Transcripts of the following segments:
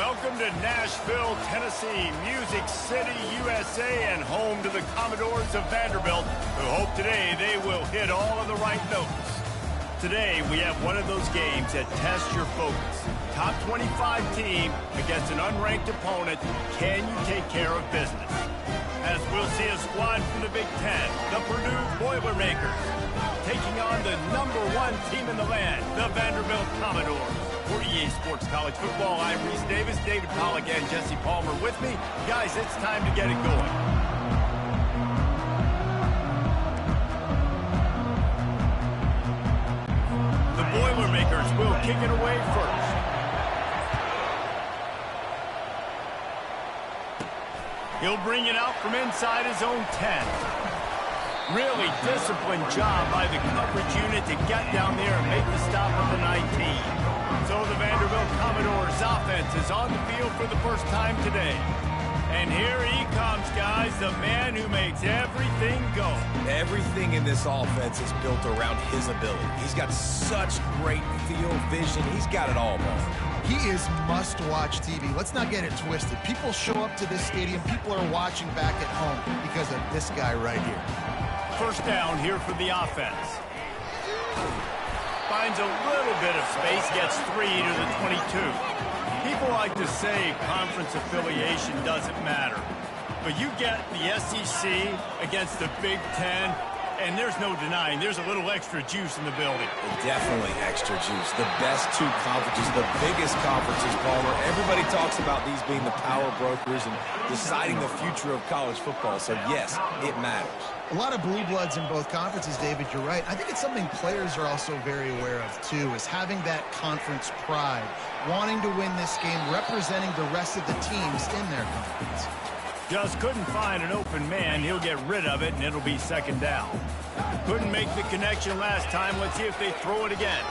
Welcome to Nashville, Tennessee, Music City, USA, and home to the Commodores of Vanderbilt, who hope today they will hit all of the right notes. Today, we have one of those games that tests your focus. Top 25 team against an unranked opponent. Can you take care of business? As we'll see a squad from the Big Ten, the Purdue Boilermakers, taking on the #1 team in the land, the Vanderbilt Commodores. For EA Sports College Football, I'm Reese Davis, David Pollack, and Jesse Palmer with me. Guys, it's time to get it going. The Boilermakers will kick it away first. He'll bring it out from inside his own 10. Really disciplined job by the coverage unit to get down there and make the stop at the 19. So the Vanderbilt Commodores offense is on the field for the first time today. And here he comes, guys, the man who makes everything go. Everything in this offense is built around his ability. He's got such great field vision. He's got it all, man. He is must-watch TV. Let's not get it twisted. People show up to this stadium. People are watching back at home because of this guy right here. First down here for the offense. Finds a little bit of space, gets 3 to the 22. People like to say conference affiliation doesn't matter. But you get the SEC against the Big Ten, and there's no denying there's a little extra juice in the building. Definitely extra juice. The best two conferences, the biggest conferences, Palmer. Everybody talks about these being the power brokers and deciding the future of college football. So, yes, it matters. A lot of blue bloods in both conferences, David, you're right. I think it's something players are also very aware of, too, is having that conference pride, wanting to win this game, representing the rest of the teams in their conference. Just couldn't find an open man. He'll get rid of it, and it'll be second down. Couldn't make the connection last time. Let's see if they throw it again.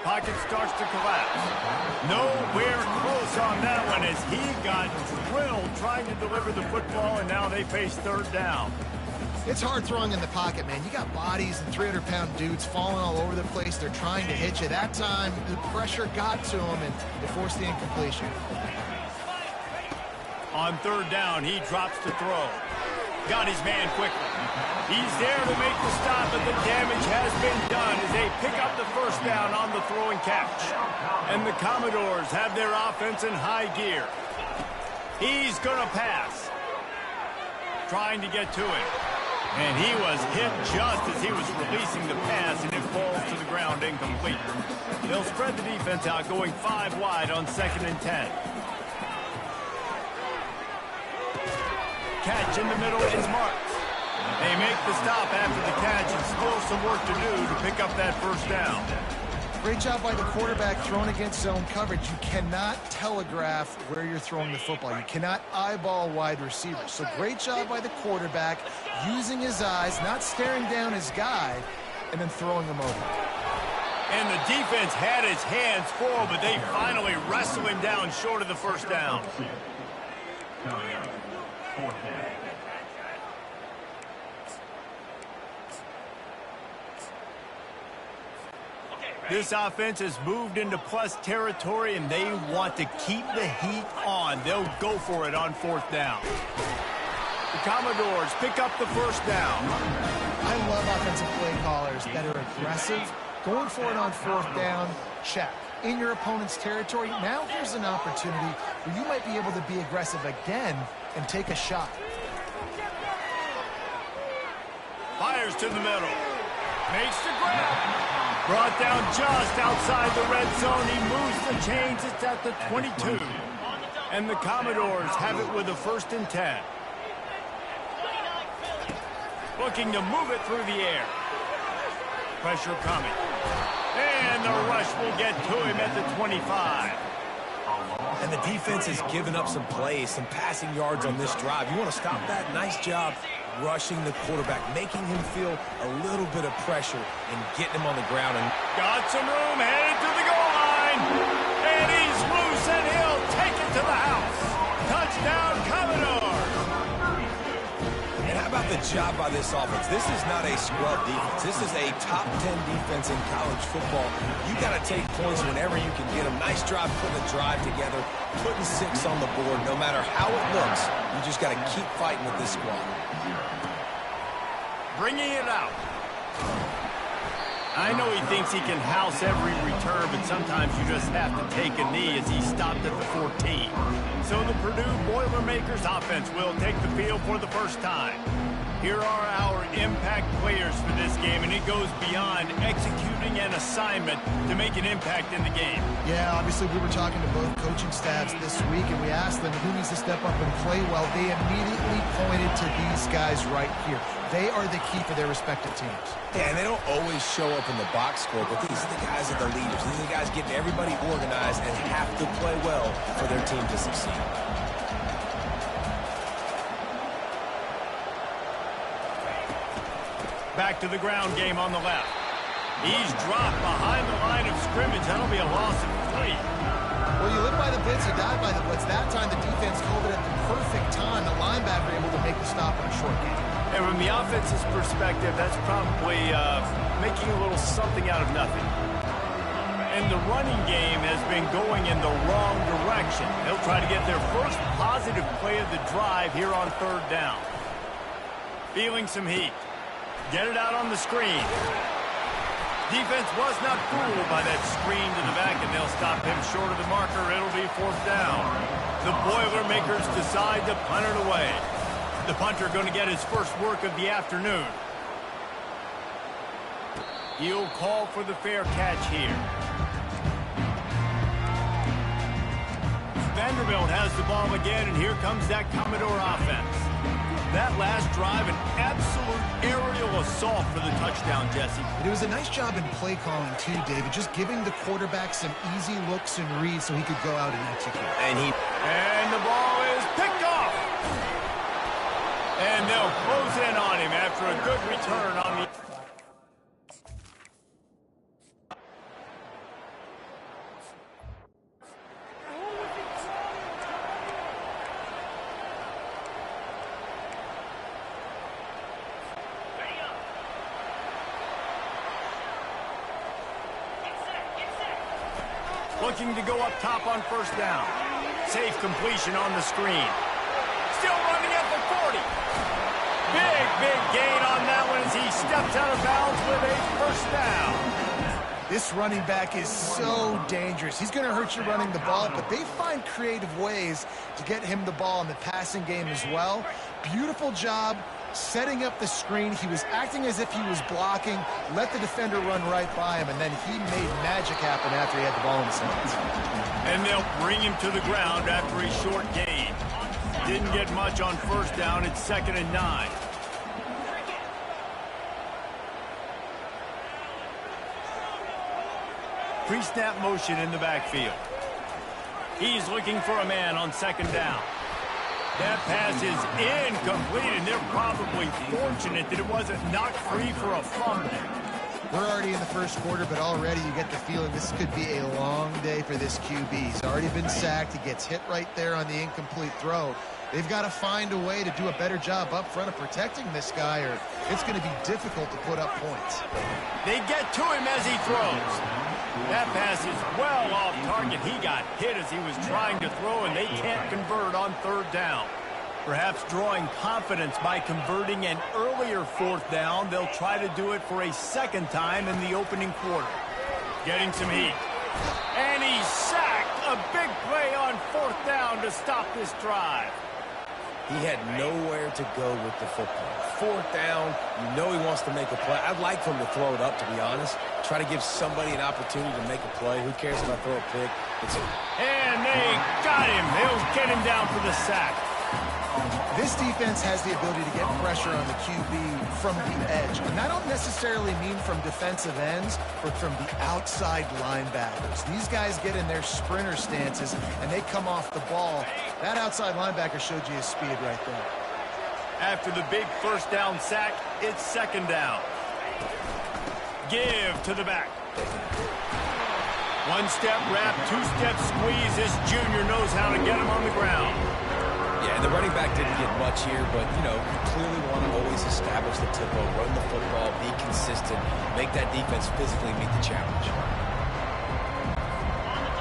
Pocket starts to collapse. Nowhere close on that one as he got drilled trying to deliver the football, and now they face third down. It's hard throwing in the pocket, man. You got bodies and 300-pound dudes falling all over the place. They're trying to hit you. That time, the pressure got to him, and they forced the incompletion. On third down, he drops to throw. Got his man quickly. He's there to make the stop, but the damage has been done as they pick up the first down on the throwing catch. And the Commodores have their offense in high gear. He's going to pass. Trying to get to him. And he was hit just as he was releasing the pass, and it falls to the ground incomplete. They'll spread the defense out, going 5 wide on 2nd and 10. Catch in the middle is marked. They make the stop after the catch, and still some work to do to pick up that first down. Great job by the quarterback throwing against zone coverage. You cannot telegraph where you're throwing the football. You cannot eyeball wide receivers. So great job by the quarterback using his eyes, not staring down his guy, and then throwing him over. And the defense had his hands full, but they finally wrestle him down short of the first down. This offense has moved into plus territory, and they want to keep the heat on. They'll go for it on 4th down. The Commodores pick up the first down. I love offensive play callers that are aggressive. Going for it on 4th down, check. In your opponent's territory, now here's an opportunity where you might be able to be aggressive again and take a shot. Fires to the middle. Makes the grab. Brought down just outside the red zone. He moves the chains. It's at the 22. And the Commodores have it with a 1st and 10. Looking to move it through the air. Pressure coming. And the rush will get to him at the 25. And the defense has given up some plays, some passing yards on this drive. You want to stop that? Nice job rushing the quarterback, making him feel a little bit of pressure and getting him on the ground. And got some room, headed to the goal line. And he's loose, and he'll take it to the house. Touchdown, Commodores. And how about the Good job by this offense. This is not a scrub defense. This is a top 10 defense in college football. You got to take points whenever you can get them. Nice job putting a drive together, putting 6 on the board. No matter how it looks, you just got to keep fighting with this squad. Bringing it out. I know he thinks he can house every return, but sometimes you just have to take a knee as he stopped at the 14. So the Purdue Boilermakers offense will take the field for the first time. Here are our impact players for this game, and it goes beyond executing an assignment to make an impact in the game. Yeah, obviously we were talking to both coaching staffs this week, and we asked them who needs to step up and play well. They immediately pointed to these guys right here. They are the key for their respective teams. Yeah, and they don't always show up in the box score, but these are the guys that are the leaders. These are the guys getting everybody organized and have to play well for their team to succeed. Back to the ground game on the left. He's dropped behind the line of scrimmage. That'll be a loss of 3. Well, you live by the blitz or die by the blitz. That time the defense called it at the perfect time. The linebacker able to make the stop on a short game. And from the offense's perspective, that's probably making a little something out of nothing. And the running game has been going in the wrong direction. They'll try to get their first positive play of the drive here on 3rd down. Feeling some heat. Get it out on the screen. Defense was not fooled by that screen to the back, and they'll stop him short of the marker. It'll be 4th down. The Boilermakers decide to punt it away. The punter going to get his first work of the afternoon. He'll call for the fair catch here. Vanderbilt has the ball again, and here comes that Commodore offense. That last drive, an absolute aerial assault for the touchdown, Jesse. It was a nice job in play calling, too, David, just giving the quarterback some easy looks and reads so he could go out and execute. And the ball is picked off. And they'll close in on him after a good return on the... Looking to go up top on 1st down. Safe completion on the screen. Still running at the 40. Big gain on that one as he steps out of bounds with a 1st down. This running back is so dangerous. He's going to hurt you running the ball, but they find creative ways to get him the ball in the passing game as well. Beautiful job setting up the screen. He was acting as if he was blocking, let the defender run right by him, and then he made magic happen after he had the ball in his hands. And they'll bring him to the ground after a short gain. Didn't get much on 1st down. It's 2nd and 9. Pre-snap motion in the backfield. He's looking for a man on 2nd down. That pass is incomplete, and they're probably fortunate that it wasn't knocked free for a fumble. We're already in the 1st quarter, but already you get the feeling this could be a long day for this QB. He's already been sacked. He gets hit right there on the incomplete throw. They've got to find a way to do a better job up front of protecting this guy, or it's going to be difficult to put up points. They get to him as he throws. That pass is well off target. He got hit as he was trying to throw, and they can't convert on 3rd down. Perhaps drawing confidence by converting an earlier 4th down, they'll try to do it for a 2nd time in the opening quarter. Getting some heat. And he's sacked. A big play on 4th down to stop this drive. He had nowhere to go with the football. 4th down, you know he wants to make a play. I'd like for him to throw it up, to be honest. Try to give somebody an opportunity to make a play. Who cares if I throw a pick? And they got him. They'll get him down for the sack. This defense has the ability to get pressure on the QB from the edge. And I don't necessarily mean from defensive ends, but from the outside linebackers. These guys get in their sprinter stances, and they come off the ball. That outside linebacker showed you his speed right there. After the big 1st down sack, it's 2nd down. Give to the back. 1-step wrap, 2-step squeeze. This junior knows how to get him on the ground. Yeah, the running back quarterback didn't get much here, but, you know, you clearly want to always establish the tempo, run the football, be consistent, make that defense physically meet the challenge.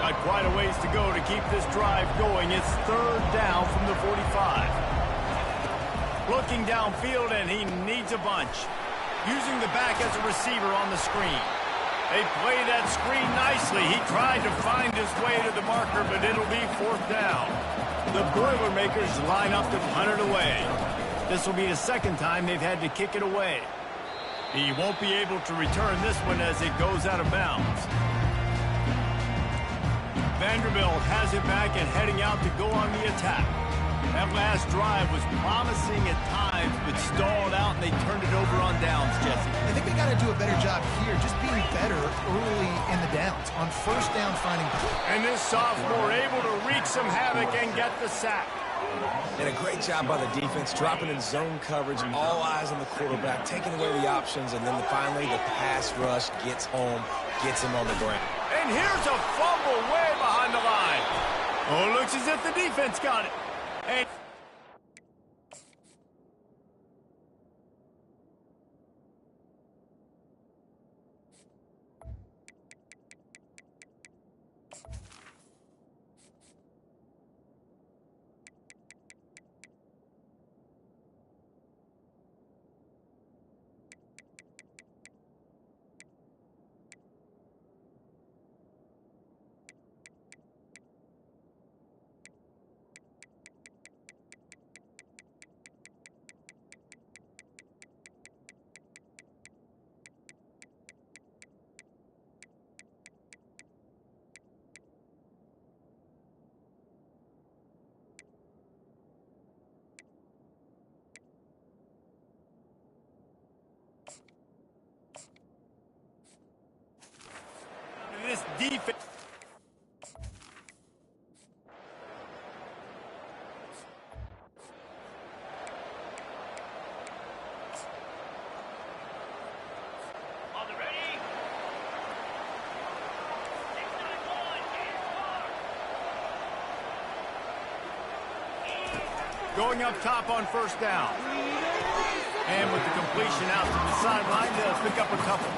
Got quite a ways to go to keep this drive going. It's third down from the 45. Looking downfield, and he needs a bunch. Using the back as a receiver on the screen. They play that screen nicely. He tried to find his way to the marker, but it'll be fourth down. The Boilermakers line up to punt it away. This will be the second time they've had to kick it away. He won't be able to return this one as it goes out of bounds. Vanderbilt has it back and heading out to go on the attack. That last drive was promising at times, but stalled out, and they turned it over on downs, Jesse. I think they got to do a better job here, just being better early in the downs. On first down, finding... And this sophomore able to wreak some havoc and get the sack. And a great job by the defense, dropping in zone coverage, all eyes on the quarterback, taking away the options, and then finally the pass rush gets home, gets him on the ground. And here's a fumble way behind the line. Oh, looks as if the defense got it. And this defense. On the ready. Going up top on first down. And with the completion out to the sideline, they'll pick up a couple.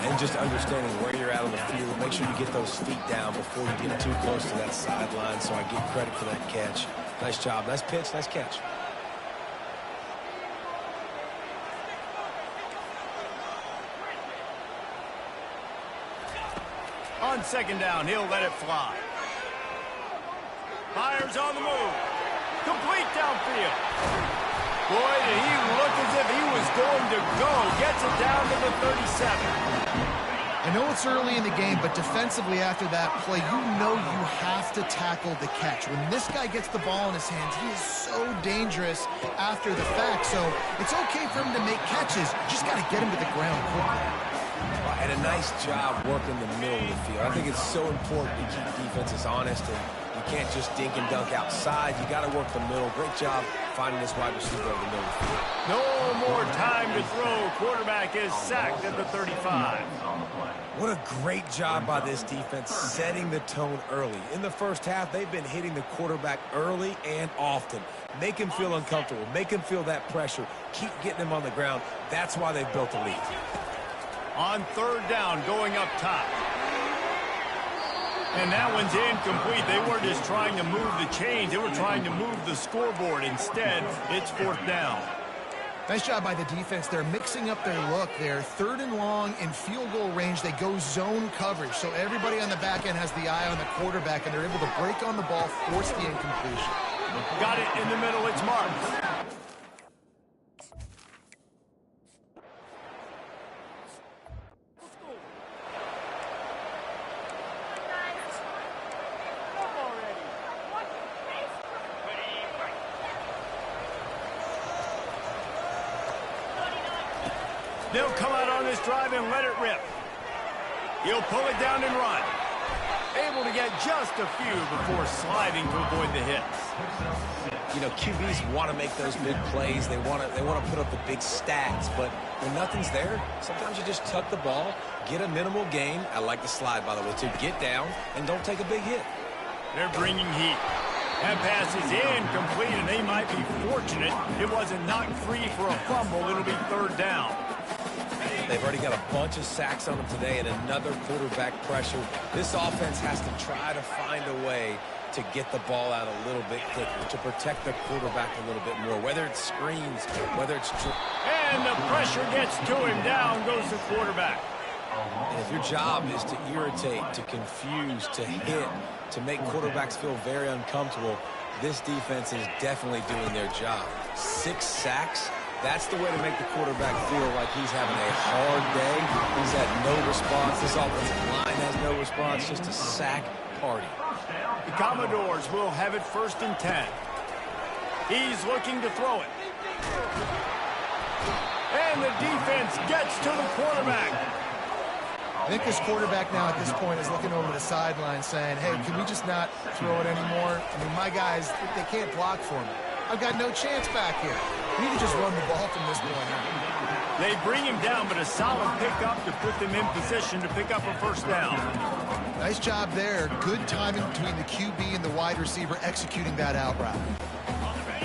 And just understanding where you're at on the field, make sure you get those feet down before you get too close to that sideline, so I get credit for that catch. Nice job, nice pitch, nice catch. On second down, he'll let it fly. Fires on the move. Complete downfield. Boy, did he look as if he was going to go. Gets it down to the 37. I know it's early in the game, but defensively after that play, you know you have to tackle the catch. When this guy gets the ball in his hands, he is so dangerous after the fact. So it's okay for him to make catches. You just got to get him to the ground quickly. And a nice job working the middle of the field. I think it's so important to keep defenses honest, and you can't just dink and dunk outside. You got to work the middle. Great job finding this wide receiver over the middle of the field. No more time to throw. Quarterback is sacked at the 35. What a great job by this defense setting the tone early. In the first half, they've been hitting the quarterback early and often. Make him feel uncomfortable. Make him feel that pressure. Keep getting him on the ground. That's why they've built a lead. On third down, going up top. And that one's incomplete. They weren't just trying to move the chains. They were trying to move the scoreboard. Instead, it's fourth down. Nice job by the defense. They're mixing up their look. They're third and long in field goal range. They go zone coverage. So everybody on the back end has the eye on the quarterback, and they're able to break on the ball, force the incompletion. Got it in the middle. It's Martin. They'll come out on this drive and let it rip. He'll pull it down and run. Able to get just a few before sliding to avoid the hits. You know, QBs want to make those big plays. They want to put up the big stats. But when nothing's there, sometimes you just tuck the ball, get a minimal gain. I like the slide, by the way, too. Get down and don't take a big hit. They're bringing heat. That pass is incomplete, and they might be fortunate it wasn't knocked free for a fumble. It'll be third down. They've already got a bunch of sacks on them today and another quarterback pressure. This offense has to try to find a way to get the ball out a little bit quicker, to protect the quarterback a little bit more, whether it's screens, whether it's... And the pressure gets to him. Down goes the quarterback. And if your job is to irritate, to confuse, to hit, to make quarterbacks feel very uncomfortable, this defense is definitely doing their job. 6 sacks, that's the way to make the quarterback feel like he's having a hard day. He's had no response. This offensive line has no response, just a sack party. The Commodores will have it 1st and 10. He's looking to throw it. And the defense gets to the quarterback. I think this quarterback now at this point is looking over the sideline saying, hey, can we just not throw it anymore? I mean, my guys, they can't block for me. I've got no chance back here. We need to just run the ball from this point on. They bring him down, but a solid pickup to put them in position to pick up a 1st down. Nice job there. Good timing between the QB and the wide receiver executing that out route.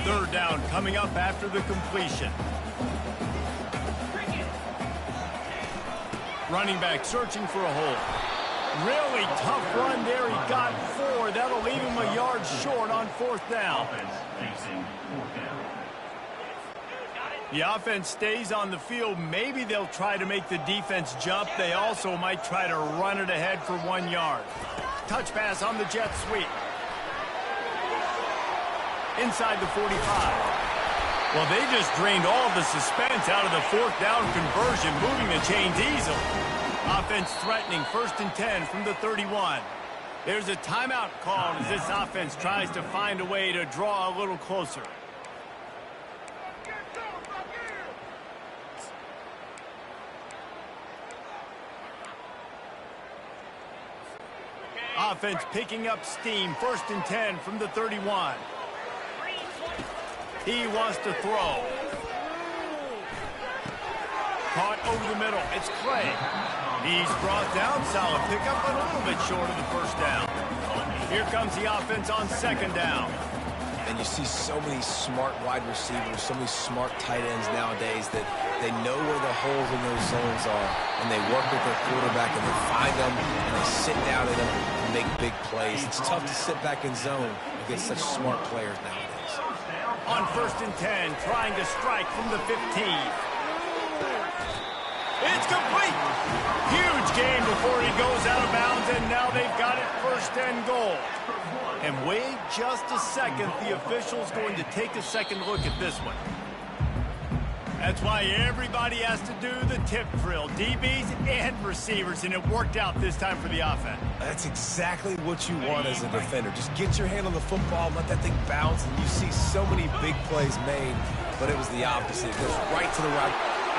3rd down coming up after the completion. Running back searching for a hole. Really tough run there. He got 4. That'll leave him a yard short on 4th down. The offense stays on the field. Maybe they'll try to make the defense jump. They also might try to run it ahead for 1 yard. Touch pass on the jet sweep. Inside the 45. Well, they just drained all the suspense out of the 4th down conversion, moving the chains easily. Offense threatening 1st and 10 from the 31. There's a timeout called as this offense tries to find a way to draw a little closer. Offense picking up steam. 1st and 10 from the 31. He wants to throw. Caught over the middle. It's Clay. He's brought down. Solid pickup, but a little bit short of the 1st down. Here comes the offense on 2nd down. And you see so many smart wide receivers, so many smart tight ends nowadays that they know where the holes in those zones are, and they work with their quarterback, and they find them, and they sit down in them and make big plays. It's tough to sit back in zone against such smart players nowadays. On 1st and 10, trying to strike from the 15. It's complete. Huge gain before he goes out of bounds, and now they've got it 1st and goal. And wait just a second, the official's going to take a second look at this one. That's why everybody has to do the tip drill, DBs and receivers, and it worked out this time for the offense. That's exactly what you want as a defender. Just get your hand on the football, let that thing bounce, and you see so many big plays made, but it was the opposite. It goes right to the right.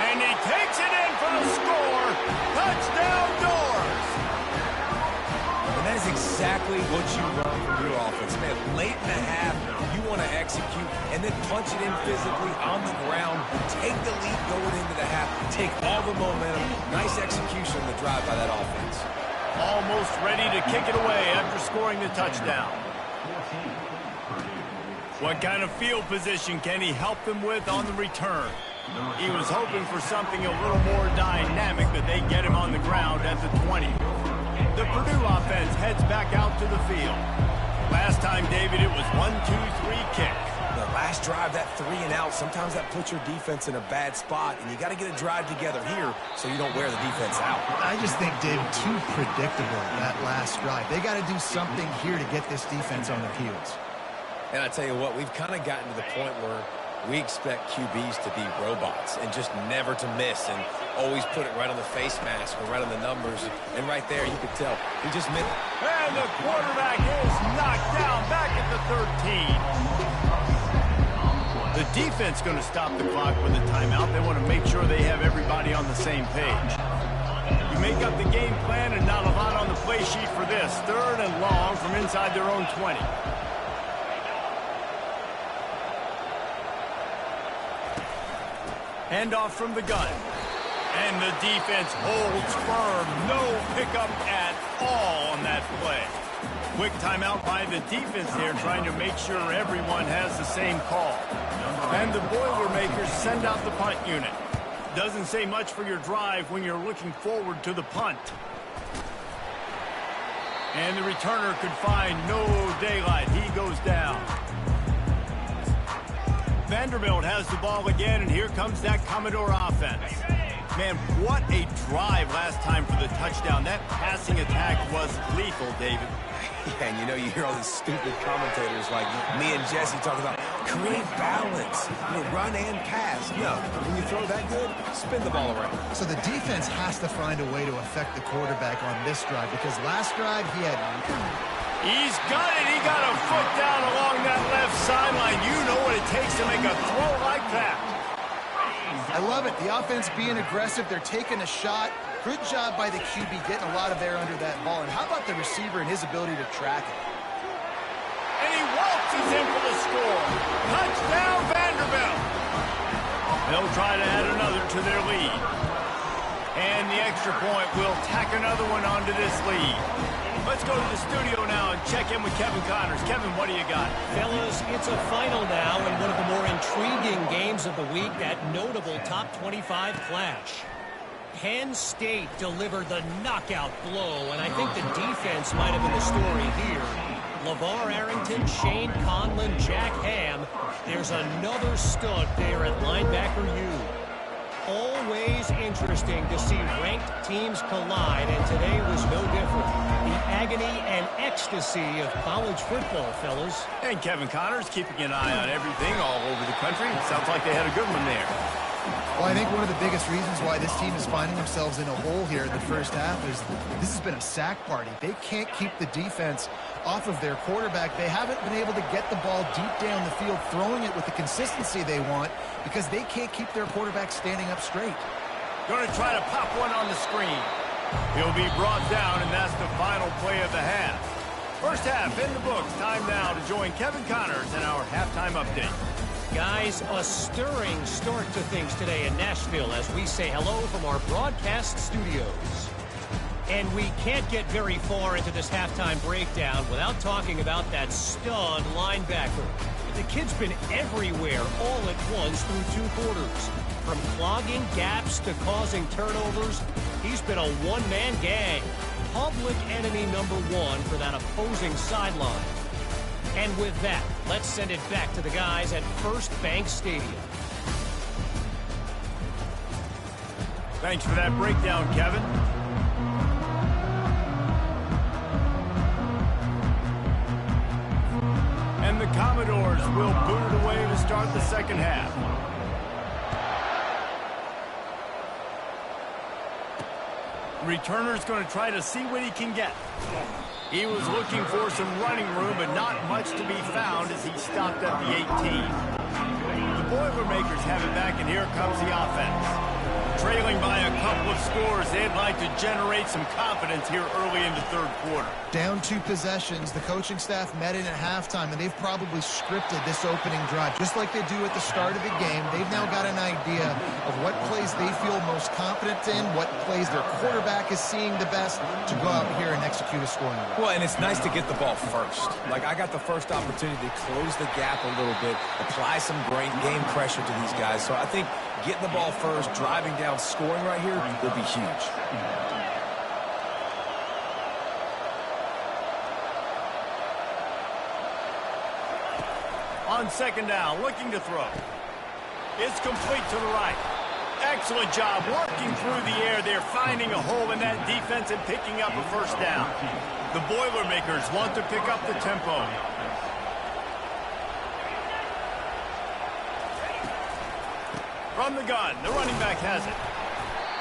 And he takes it in for the score. Touchdown, Doors. And that is exactly what you run from your offense. Man, late in the half, you want to execute and then punch it in physically on the ground, take the lead going into the half, take all the momentum. Nice execution on the drive by that offense. Almost ready to kick it away after scoring the touchdown. What kind of field position can he help them with on the return? He was hoping for something a little more dynamic, but they get him on the ground at the 20. The Purdue offense heads back out to the field. Last time, David, it was 1-2-3 kick. The last drive, that 3 and out, sometimes that puts your defense in a bad spot, and you got to get a drive together here so you don't wear the defense out. I just think, David, too predictable, that last drive. They got to do something here to get this defense on their heels. And I tell you what, we've kind of gotten to the point where we expect QBs to be robots and just never to miss and always put it right on the face mask or right on the numbers. And right there, you could tell he just meant it. And the quarterback is knocked down back at the 13. The defense going to stop the clock with a timeout. They want to make sure they have everybody on the same page. You make up the game plan and not a lot on the play sheet for this. 3rd and long from inside their own 20. Handoff from the gun. And the defense holds firm. No pickup at all on that play. Quick timeout by the defense there, trying to make sure everyone has the same call. And the Boilermakers send out the punt unit. Doesn't say much for your drive when you're looking forward to the punt. And the returner could find no daylight. He goes down. Vanderbilt has the ball again, and here comes that Commodore offense. Man, what a drive last time for the touchdown. That passing attack was lethal, David. Yeah, and you know, you hear all these stupid commentators like me and Jesse talk about create balance, run and pass. No, when you throw that good, spin the ball around. So the defense has to find a way to affect the quarterback on this drive, because last drive he had... He's got it. He got a foot down along that left sideline. You know what it takes to make a throw like that. I love it. The offense being aggressive. They're taking a shot. Good job by the QB getting a lot of air under that ball. And how about the receiver and his ability to track it? And he waltzes in for the score. Touchdown, Vanderbilt. They'll try to add another to their lead. And the extra point will tack another one onto this lead. Let's go to the studio now and check in with Kevin Connors. Kevin, what do you got? Fellas, it's a final now in one of the more intriguing games of the week, that notable top 25 clash. Penn State delivered the knockout blow, and I think the defense might have been the story here. LeVar Arrington, Shane Conlon, Jack Ham. There's another stud there at linebacker U. Always interesting to see ranked teams collide, and today was no different. The agony and ecstasy of college football, fellas. And Kevin Connors keeping an eye on everything all over the country. It sounds like they had a good one there. Well, I think one of the biggest reasons why this team is finding themselves in a hole here in the first half is this has been a sack party. They can't keep the defense off of their quarterback. They haven't been able to get the ball deep down the field, throwing it with the consistency they want, because they can't keep their quarterback standing up straight. Going to try to pop one on the screen. He'll be brought down, and that's the final play of the half. First half in the books. Time now to join Kevin Connors in our halftime update. Guys, a stirring start to things today in Nashville as we say hello from our broadcast studios. And we can't get very far into this halftime breakdown without talking about that stud linebacker. The kid's been everywhere all at once through 2 quarters. From clogging gaps to causing turnovers, he's been a one-man gang. Public enemy number 1 for that opposing sideline. And with that, let's send it back to the guys at First Bank Stadium. Thanks for that breakdown, Kevin. And the Commodores will boot it away to start the second half. Returner's going to try to see what he can get. He was looking for some running room, but not much to be found as he stopped at the 18. The Boilermakers have it back, and here comes the offense. Trailing by a couple of scores, they'd like to generate some confidence here early in the third quarter. Down 2 possessions, the coaching staff met in at halftime, and they've probably scripted this opening drive. Just like they do at the start of the game, they've now got an idea of what plays they feel most confident in, what plays their quarterback is seeing the best, to go out here and execute a scoring drive. Well, and it's nice to get the ball first. Like, I got the first opportunity to close the gap a little bit, apply some great game pressure to these guys. So I think getting the ball first, driving down, scoring right here will be huge. On second down, looking to throw. It's complete to the right. Excellent job working through the air there, finding a hole in that defense and picking up a first down. The Boilermakers want to pick up the tempo. From the gun, the running back has it.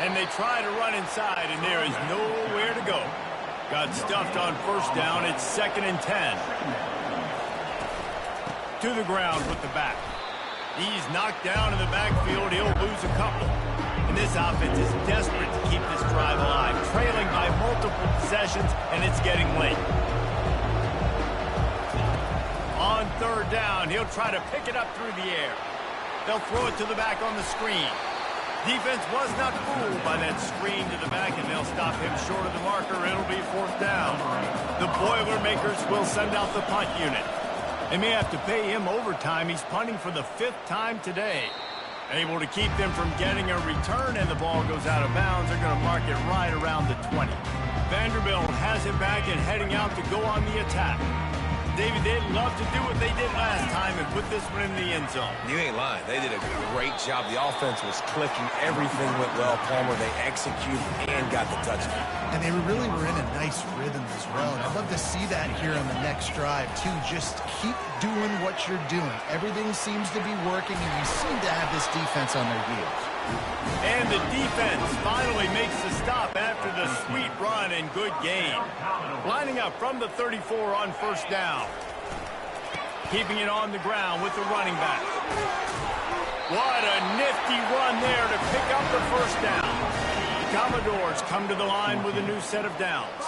And they try to run inside, and there is nowhere to go. Got stuffed on first down. It's 2nd and 10. To the ground with the back. He's knocked down in the backfield. He'll lose a couple. And this offense is desperate to keep this drive alive, trailing by multiple possessions, and it's getting late. On third down, he'll try to pick it up through the air. They'll throw it to the back on the screen. Defense was not fooled by that screen to the back, and they'll stop him short of the marker. It'll be 4th down. The Boilermakers will send out the punt unit. They may have to pay him overtime. He's punting for the 5th time today. Able to keep them from getting a return, and the ball goes out of bounds. They're going to mark it right around the 20. Vanderbilt has it back and heading out to go on the attack. David, they'd love to do what they did last time and put this one in the end zone. You ain't lying. They did a great job. The offense was clicking. Everything went well, Palmer. They executed and got the touchdown. And they really were in a nice rhythm as well. And I'd love to see that here on the next drive, too. Just keep doing what you're doing. Everything seems to be working, and you seem to have this defense on their heels. And the defense finally makes the stop after the sweet run and good gain. Lining up from the 34 on 1st down. Keeping it on the ground with the running back. What a nifty run there to pick up the 1st down. Commodores come to the line with a new set of downs.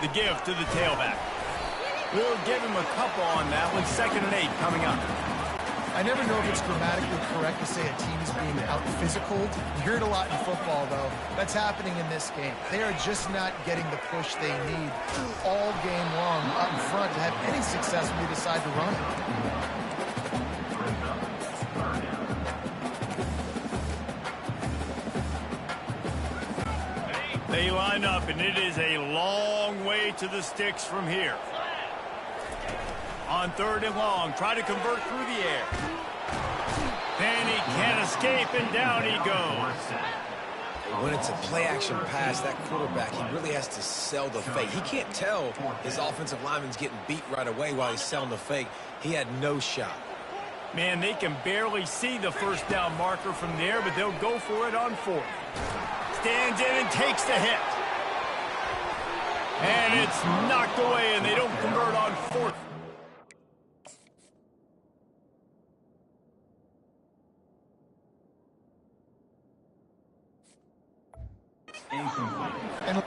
The give to the tailback. We'll give him a couple on that one. 2nd and 8 coming up. I never know if it's grammatically correct to say a team is being out-physical. You hear it a lot in football, though. That's happening in this game. They are just not getting the push they need all game long up front to have any success when they decide to run it. They line up, and it is a long way to the sticks from here. On 3rd and long, try to convert through the air. And he can't escape, and down he goes. When it's a play-action pass, that quarterback, he really has to sell the fake. He can't tell his offensive lineman's getting beat right away while he's selling the fake. He had no shot. Man, they can barely see the 1st down marker from there, but they'll go for it on 4th. Stands in and takes the hit. And it's knocked away, and they don't convert on 4th. And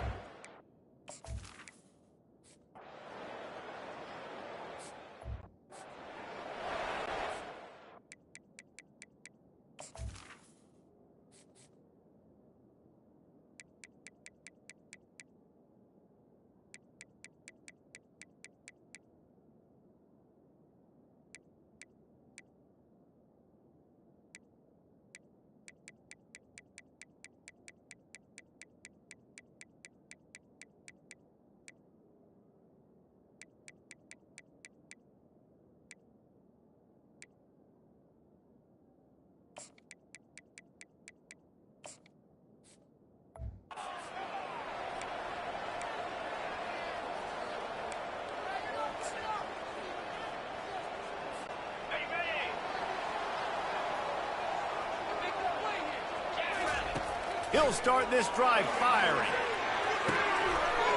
He'll start this drive firing.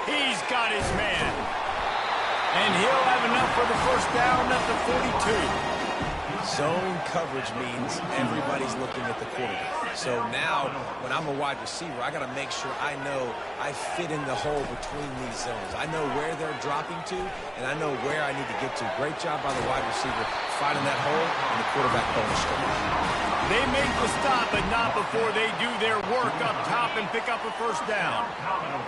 He's got his man. And he'll have enough for the 1st down at the 42. Zone coverage means everybody's looking at the quarterback. So now, when I'm a wide receiver, I got to make sure I know I fit in the hole between these zones. I know where they're dropping to, and I know where I need to get to. Great job by the wide receiver finding that hole, and the quarterback going straight. They make the stop, but not before they do their work up top and pick up a 1st down.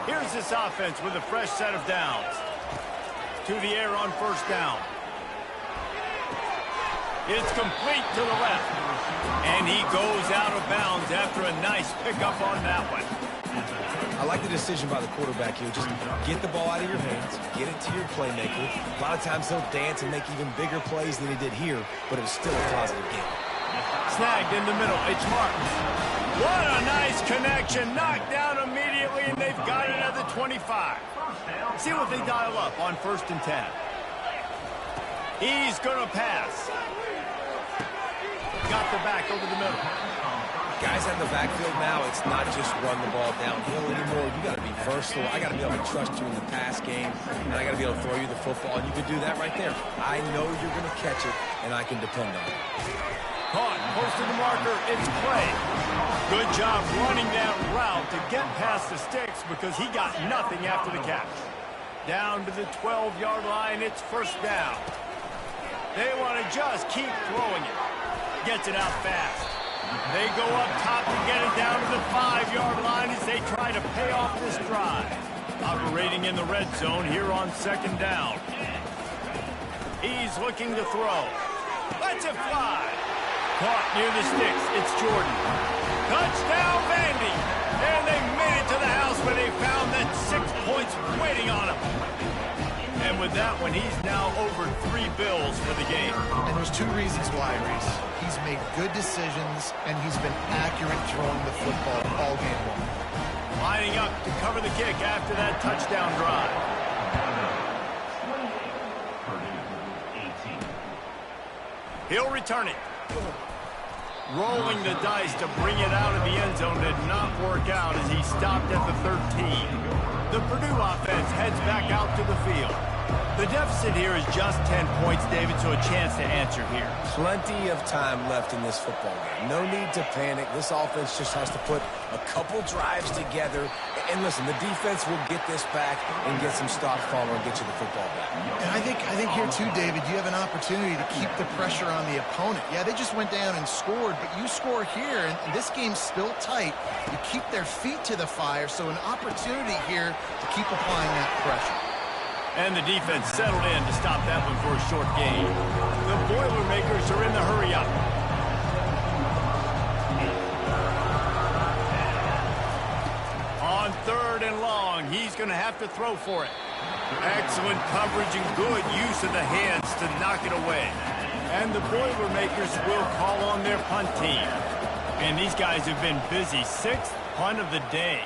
Here's this offense with a fresh set of downs. To the air on 1st down. It's complete to the left. And he goes out of bounds after a nice pickup on that one. I like the decision by the quarterback here. Just get the ball out of your hands, get it to your playmaker. A lot of times he'll dance and make even bigger plays than he did here, but it was still a positive game. Snagged in the middle. It's Martin. What a nice connection. Knocked down immediately, and they've got it at the 25. See what they dial up on 1st and 10. He's going to pass. Got the back over the middle. Guys in the backfield now, it's not just run the ball downhill anymore. You got to be versatile. I got to be able to trust you in the pass game, and I got to be able to throw you the football, and you can do that right there. I know you're going to catch it, and I can depend on it. Caught, close to the marker, it's play. Good job running that route to get past the sticks because he got nothing after the catch. Down to the 12-yard line, it's 1st down. They want to just keep throwing it. Gets it out fast. They go up top to get it down to the 5-yard line as they try to pay off this drive. Operating in the red zone here on 2nd down. He's looking to throw. Lets it fly. Caught near the sticks. It's Jordan. Touchdown, Vandy. And they made it to the house where they found that 6 points waiting on him. And with that one, he's now over 3 bills for the game. And there's 2 reasons why, Reese. He's made good decisions, and he's been accurate throwing the football all game long. Lining up to cover the kick after that touchdown drive. He'll return it. Rolling the dice to bring it out of the end zone did not work out as he stopped at the 13. The Purdue offense heads back out to the field. The deficit here is just 10 points, David, so a chance to answer here. Plenty of time left in this football game. No need to panic. This offense just has to put a couple drives together. And listen, the defense will get this back and get some stops calling and get you the football back. And I think here too, David, you have an opportunity to keep the pressure on the opponent. Yeah, they just went down and scored, but you score here, and this game's still tight. You keep their feet to the fire, so an opportunity here to keep applying that pressure. And the defense settled in to stop that one for a short gain. The Boilermakers are in the hurry-up. On 3rd and long, he's going to have to throw for it. Excellent coverage and good use of the hands to knock it away. And the Boilermakers will call on their punt team. And these guys have been busy. 6th punt of the day.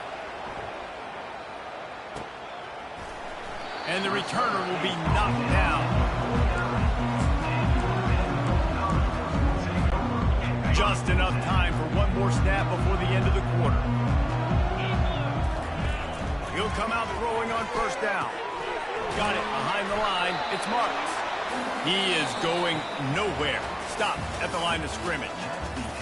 And the returner will be knocked down. Just enough time for one more snap before the end of the quarter. He'll come out throwing on 1st down. Got it behind the line. It's Marks. He is going nowhere. Stop at the line of scrimmage.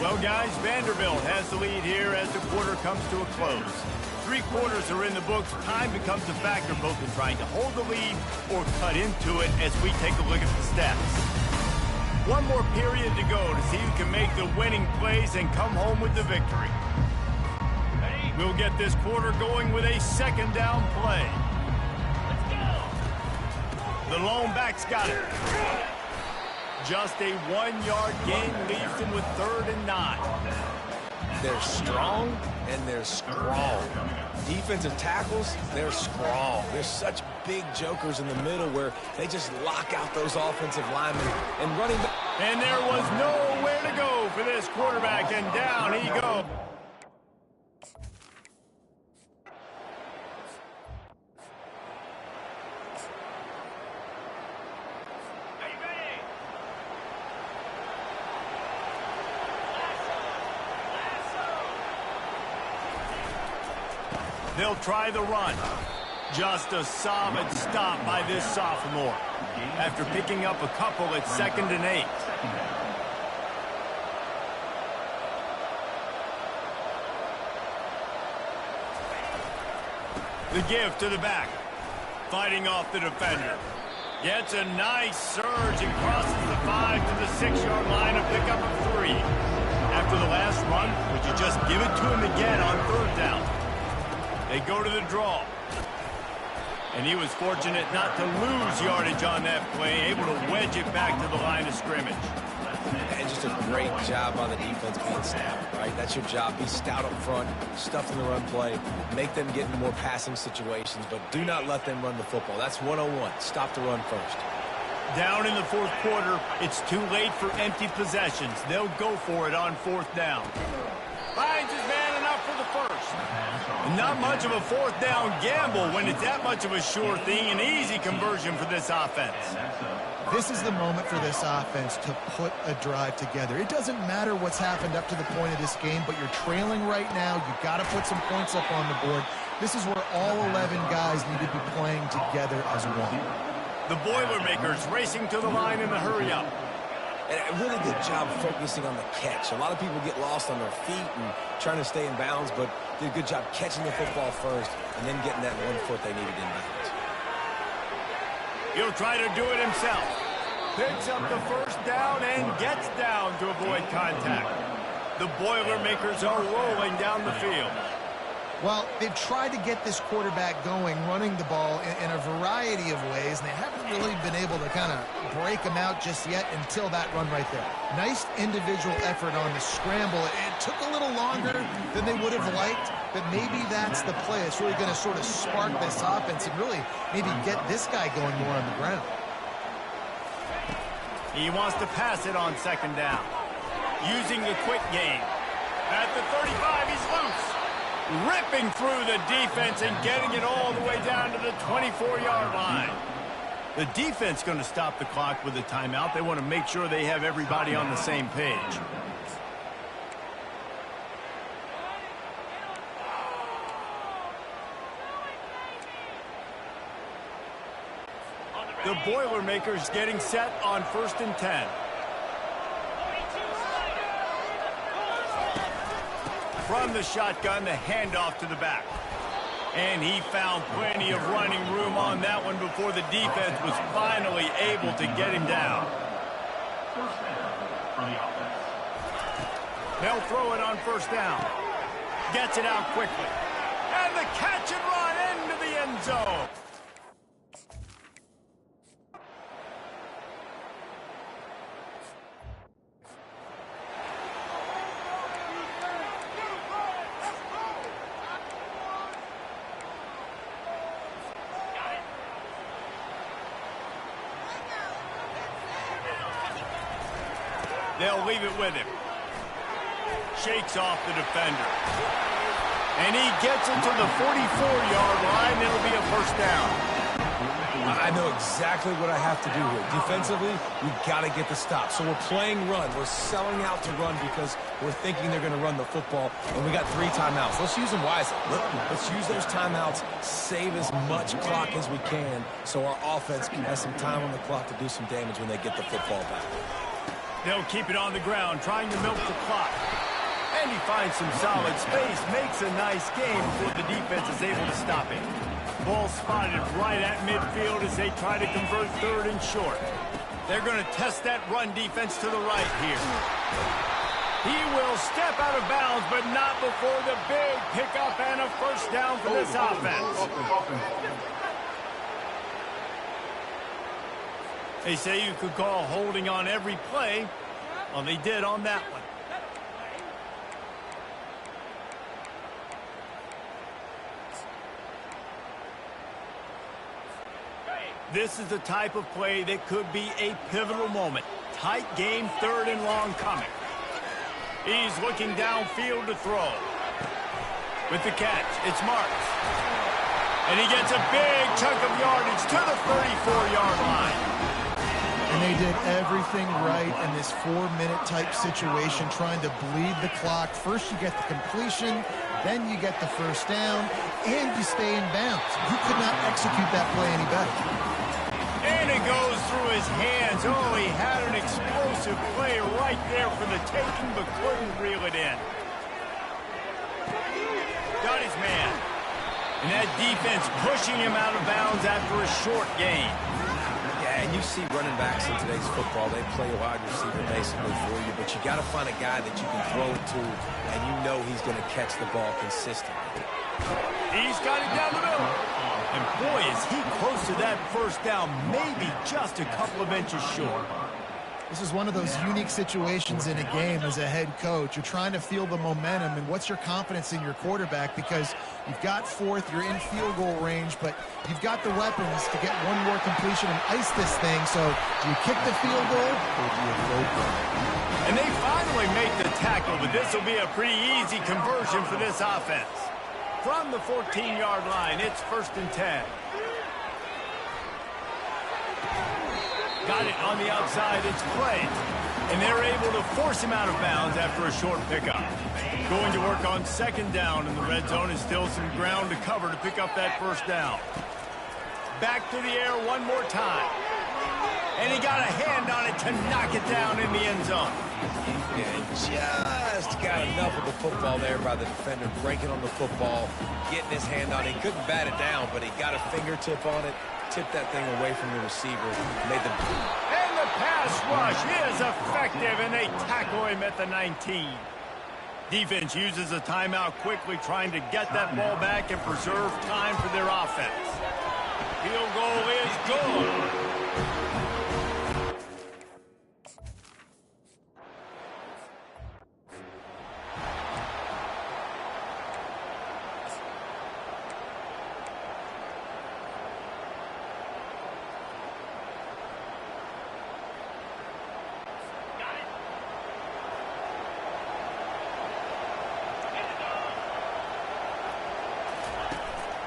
Well, guys, Vanderbilt has the lead here as the quarter comes to a close. 3 quarters are in the books. Time becomes a factor both in trying to hold the lead or cut into it as we take a look at the stats. One more period to go to see who can make the winning plays and come home with the victory. We'll get this quarter going with a 2nd down play. The lone back's got it. Just a 1-yard gain leaves him with 3rd and 9. They're strong and they're scrawl. Defensive tackles, they're scrawl. There's such big jokers in the middle where they just lock out those offensive linemen and running back. And there was nowhere to go for this quarterback, and down he goes. They'll try the run. Just a solid stop by this sophomore. After picking up a couple at 2nd and 8. The give to the back. Fighting off the defender. Gets a nice surge and crosses the 5 to the 6-yard line, a pickup of 3. After the last run, would you just give it to him again on 3rd down? They go to the draw. And he was fortunate not to lose yardage on that play, able to wedge it back to the line of scrimmage. And just a great job by the defense being stout, right? That's your job. Be stout up front, stuff in the run play, make them get in more passing situations, but do not let them run the football. That's 101. Stop the run first. Down in the 4th quarter, it's too late for empty possessions. They'll go for it on 4th down. Finds his man enough for the 1st. Not much of a 4th down gamble when it's that much of a sure thing, an easy conversion for this offense. This is the moment for this offense to put a drive together. It doesn't matter what's happened up to the point of this game, but you're trailing right now. You've got to put some points up on the board. This is where all 11 guys need to be playing together as one. The Boilermakers racing to the line in the hurry-up. And a really good job focusing on the catch. A lot of people get lost on their feet and trying to stay in bounds, but did a good job catching the football first and then getting that 1 foot they needed in bounds. He'll try to do it himself. picks up the first down and gets down to avoid contact. The Boilermakers are rolling down the field. Well, they've tried to get this quarterback going, running the ball in a variety of ways, and they haven't really been able to kind of break him out just yet until that run right there. Nice individual effort on the scramble. It took a little longer than they would have liked, but maybe that's the play. It's really going to sort of spark this offense and really maybe get this guy going more on the ground. He wants to pass it on second down. Using the quick game. At the 35, he's loose. Ripping through the defense and getting it all the way down to the 24-yard line. The defense going to stop the clock with a timeout. They want to make sure they have everybody on the same page. The Boilermakers getting set on 1st and 10. From the shotgun, the handoff to the back. And he found plenty of running room on that one before the defense was finally able to get him down. They'll throw it on 1st down. Gets it out quickly. And the catch and run into the end zone. They'll leave it with him. Shakes off the defender. And he gets it to the 44-yard line. It'll be a 1st down. I know exactly what I have to do here. Defensively, we've got to get the stop. So we're playing run. We're selling out to run because we're thinking they're going to run the football. And we got 3 timeouts. Let's use them wisely. Let's use those timeouts, save as much clock as we can so our offense can have some time on the clock to do some damage when they get the football back. They'll keep it on the ground, trying to milk the clock. And he finds some solid space, makes a nice game before the defense is able to stop him. Ball spotted right at midfield as they try to convert 3rd and short. They're going to test that run defense to the right here. He will step out of bounds, but not before the big pickup and a 1st down for this offense. They say you could call holding on every play. Well, they did on that one. This is the type of play that could be a pivotal moment. Tight game, 3rd and long coming. He's looking downfield to throw. With the catch, it's Marks. And he gets a big chunk of yardage to the 34-yard line. And they did everything right in this 4-minute type situation, trying to bleed the clock. First you get the completion, then you get the 1st down, and you stay in bounds. You could not execute that play any better. And it goes through his hands. Oh, he had an explosive play right there for the taking, but couldn't reel it in. Got his man. And that defense pushing him out of bounds after a short gain. And you see running backs in today's football, they play a wide receiver basically for you, but you got to find a guy that you can throw it to, and you know he's going to catch the ball consistently. He's got it down the middle. And boy, is he close to that 1st down, maybe just a couple of inches short. This is one of those unique situations in a game as a head coach. You're trying to feel the momentum, and what's your confidence in your quarterback? Because you've got 4th, you're in field goal range, but you've got the weapons to get one more completion and ice this thing. So do you kick the field goal or do you throw it? And they finally make the tackle, but this will be a pretty easy conversion for this offense. From the 14-yard line, it's 1st and 10. Got it on the outside, it's Clay. And they're able to force him out of bounds after a short pickup. Going to work on 2nd down in the red zone is still some ground to cover to pick up that 1st down. Back to the air one more time. And he got a hand on it to knock it down in the end zone. And just got enough of the football there by the defender, breaking on the football, getting his hand on it. He couldn't bat it down, but he got a fingertip on it, tipped that thing away from the receiver, made the... And the pass rush is effective, and they tackle him at the 19. Defense uses a timeout quickly, trying to get that ball back and preserve time for their offense. Field goal is good.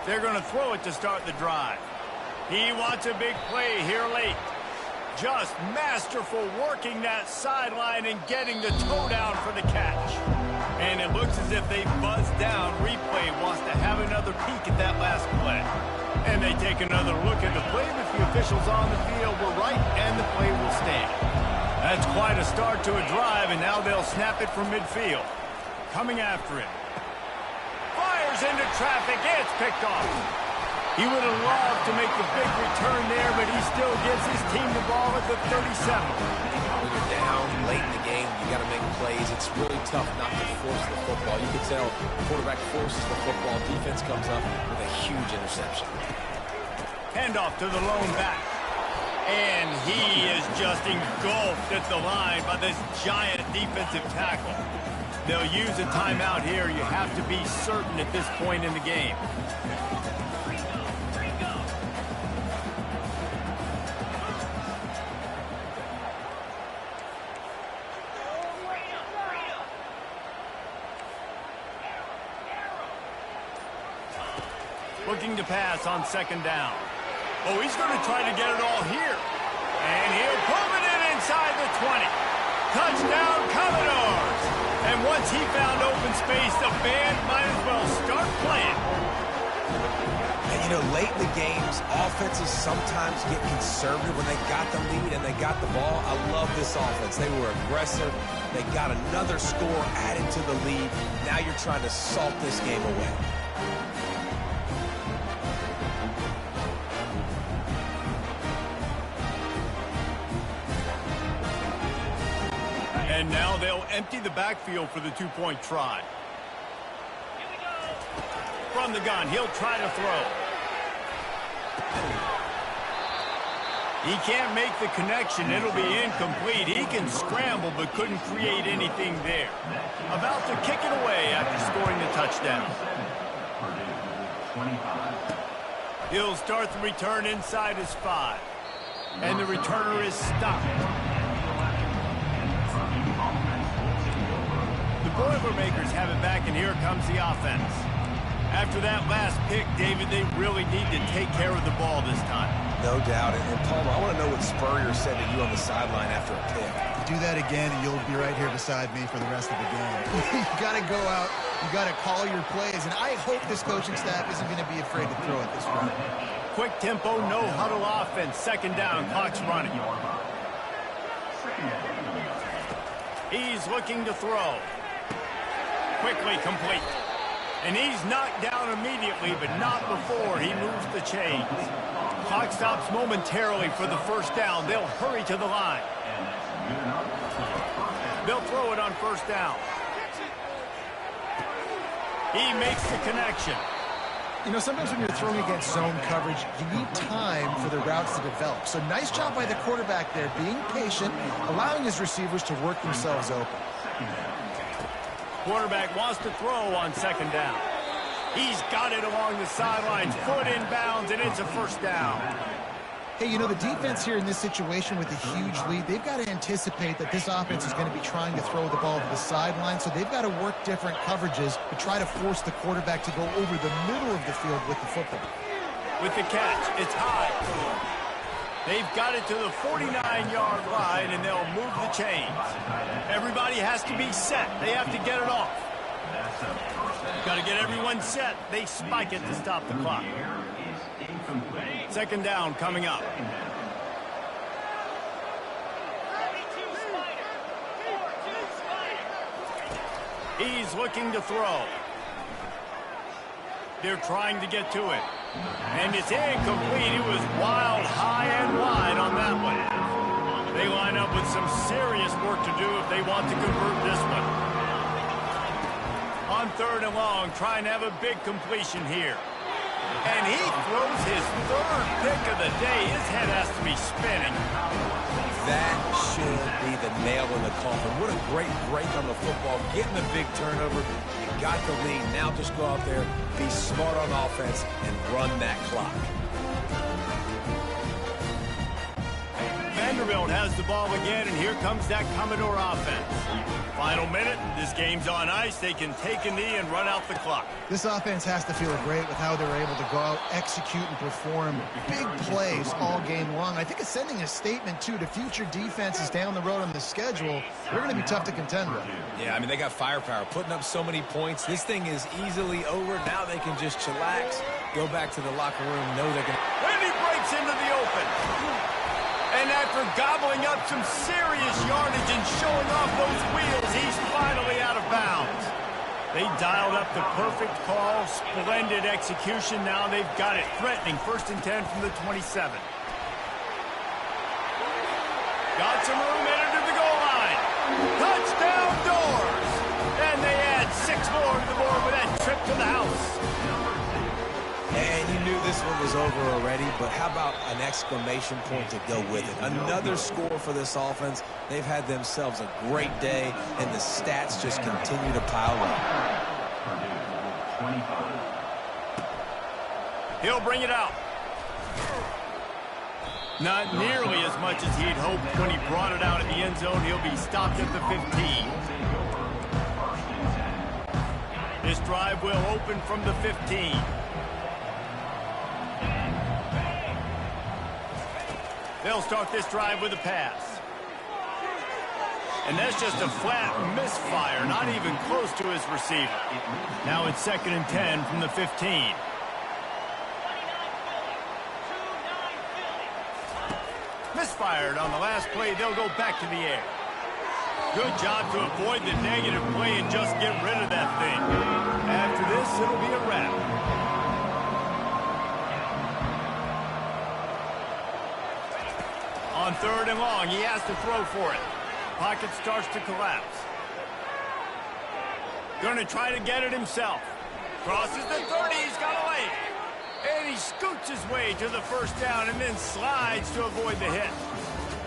They're going to throw it to start the drive. He wants a big play here late. Just masterful working that sideline and getting the toe down for the catch. And it looks as if they buzzed down. Replay wants to have another peek at that last play. And they take another look at the play, but the officials on the field were right, and the play will stand. That's quite a start to a drive, and now they'll snap it from midfield. Coming after it. Fires into traffic. It's picked off. He would have loved to make the big return there, but he still gives his team the ball at the 37. When you're down late in the game, you got to make plays. It's really tough not to force the football. You can tell the quarterback forces the football. Defense comes up with a huge interception. Handoff to the lone back. And he is just engulfed at the line by this giant defensive tackle. They'll use a timeout here. You have to be certain at this point in the game. Looking to pass on second down. Oh, he's going to try to get it all here. And he'll pull it in inside the 20. Touchdown, Commodores. And once he found open space, the band might as well start playing. And, you know, late in the games, offenses sometimes get conservative when they got the lead and they got the ball. I love this offense. They were aggressive. They got another score added to the lead. Now you're trying to salt this game away. And now they'll empty the backfield for the two-point try. From the gun, he'll try to throw. He can't make the connection. It'll be incomplete. He can scramble but couldn't create anything there. About to kick it away after scoring the touchdown. He'll start the return inside his 5. And the returner is stopped. The Boilermakers have it back, and here comes the offense. After that last pick, David, they really need to take care of the ball this time. No doubt. And Palmer, I want to know what Spurrier said to you on the sideline after a pick. Do that again, and you'll be right here beside me for the rest of the game. You got to go out. You got to call your plays, and I hope this coaching staff isn't going to be afraid to throw it this way. Quick tempo, no huddle offense. Second down, clock's running. He's looking to throw. Quickly complete. And he's knocked down immediately, but not before he moves the chains. Clock stops momentarily for the first down. They'll hurry to the line. They'll throw it on first down. He makes the connection. You know, sometimes when you're throwing against zone coverage, you need time for the routes to develop. So nice job by the quarterback there, being patient, allowing his receivers to work themselves open. Quarterback wants to throw on second down. He's got it along the sidelines, foot in bounds, and it's a first down. Hey, you know, the defense here in this situation with a huge lead, they've got to anticipate that this offense is going to be trying to throw the ball to the sideline, so they've got to work different coverages to try to force the quarterback to go over the middle of the field with the football. With the catch, it's high. They've got it to the 49-yard line, and they'll move the chains. Everybody has to be set. They have to get it off. Got to get everyone set. They spike it to stop the clock. Second down coming up. He's looking to throw. They're trying to get to it. And it's incomplete. It was wild, high and wide on that one. They line up with some serious work to do if they want to convert this one. On 3rd and long, trying to have a big completion here. And he throws his 3rd pick of the day. His head has to be spinning. That should be the nail in the coffin. What a great break on the football. Getting a big turnover. You got the lead. Now just go out there, be smart on offense, and run that clock. Vanderbilt has the ball again, and here comes that Commodore offense. Final minute, this game's on ice. They can take a knee and run out the clock. This offense has to feel great with how they're able to go out, execute, and perform big plays all game long. I think it's sending a statement, too, to future defenses down the road on the schedule. They're going to be tough to contend with. Yeah, I mean, they got firepower, putting up so many points. This thing is easily over. Now they can just chillax, go back to the locker room, know they're going to... And he breaks into the open. And after gobbling up some serious yardage and showing off those wheels, he's finally out of bounds. They dialed up the perfect call, splendid execution. Now they've got it threatening. 1st and 10 from the 27. Got some room, headed to the goal line. Touchdown Doors! And they add 6 more to the board with that trip to the house. And you knew this one was over already, but how about an exclamation point to go with it? Another score for this offense. They've had themselves a great day, and the stats just continue to pile up. He'll bring it out. Not nearly as much as he'd hoped when he brought it out in the end zone. He'll be stopped at the 15. This drive will open from the 15. They'll start this drive with a pass. And that's just a flat misfire, not even close to his receiver. Now it's 2nd and 10 from the 15. Misfired on the last play. They'll go back to the air. Good job to avoid the negative play and just get rid of that thing. After this, it'll be a wrap. On 3rd and long, he has to throw for it. Pocket starts to collapse. Going to try to get it himself. Crosses the 30, he's got a leg. And he scoots his way to the 1st down and then slides to avoid the hit.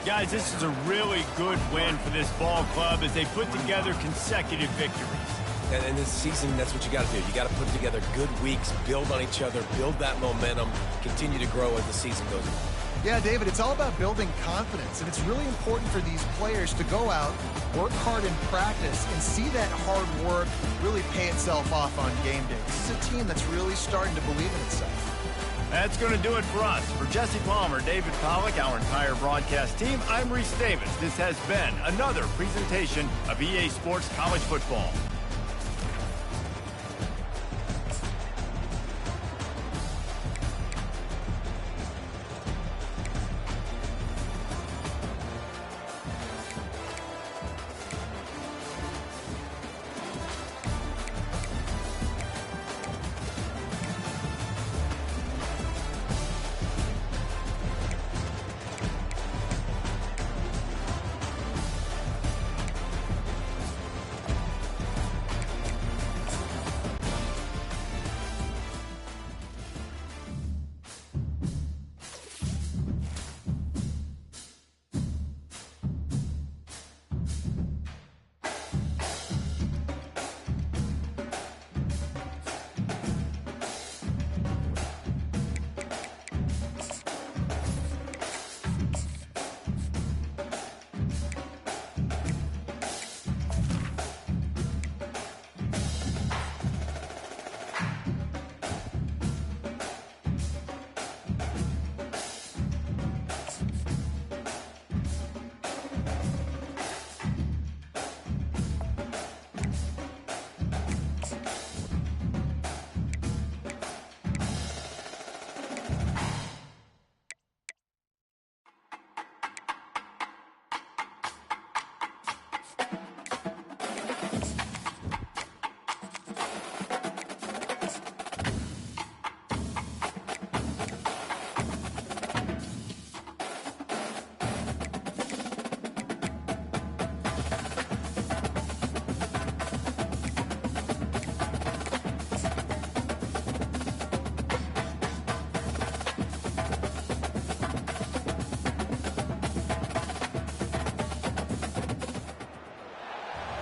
Guys, this is a really good win for this ball club as they put together consecutive victories. And this season, that's what you got to do. You got to put together good weeks, build on each other, build that momentum, continue to grow as the season goes on. Yeah, David, it's all about building confidence, and it's really important for these players to go out, work hard in practice, and see that hard work really pay itself off on game day. This is a team that's really starting to believe in itself. That's going to do it for us. For Jesse Palmer, David Pollack, our entire broadcast team, I'm Reese Davis. This has been another presentation of EA Sports College Football.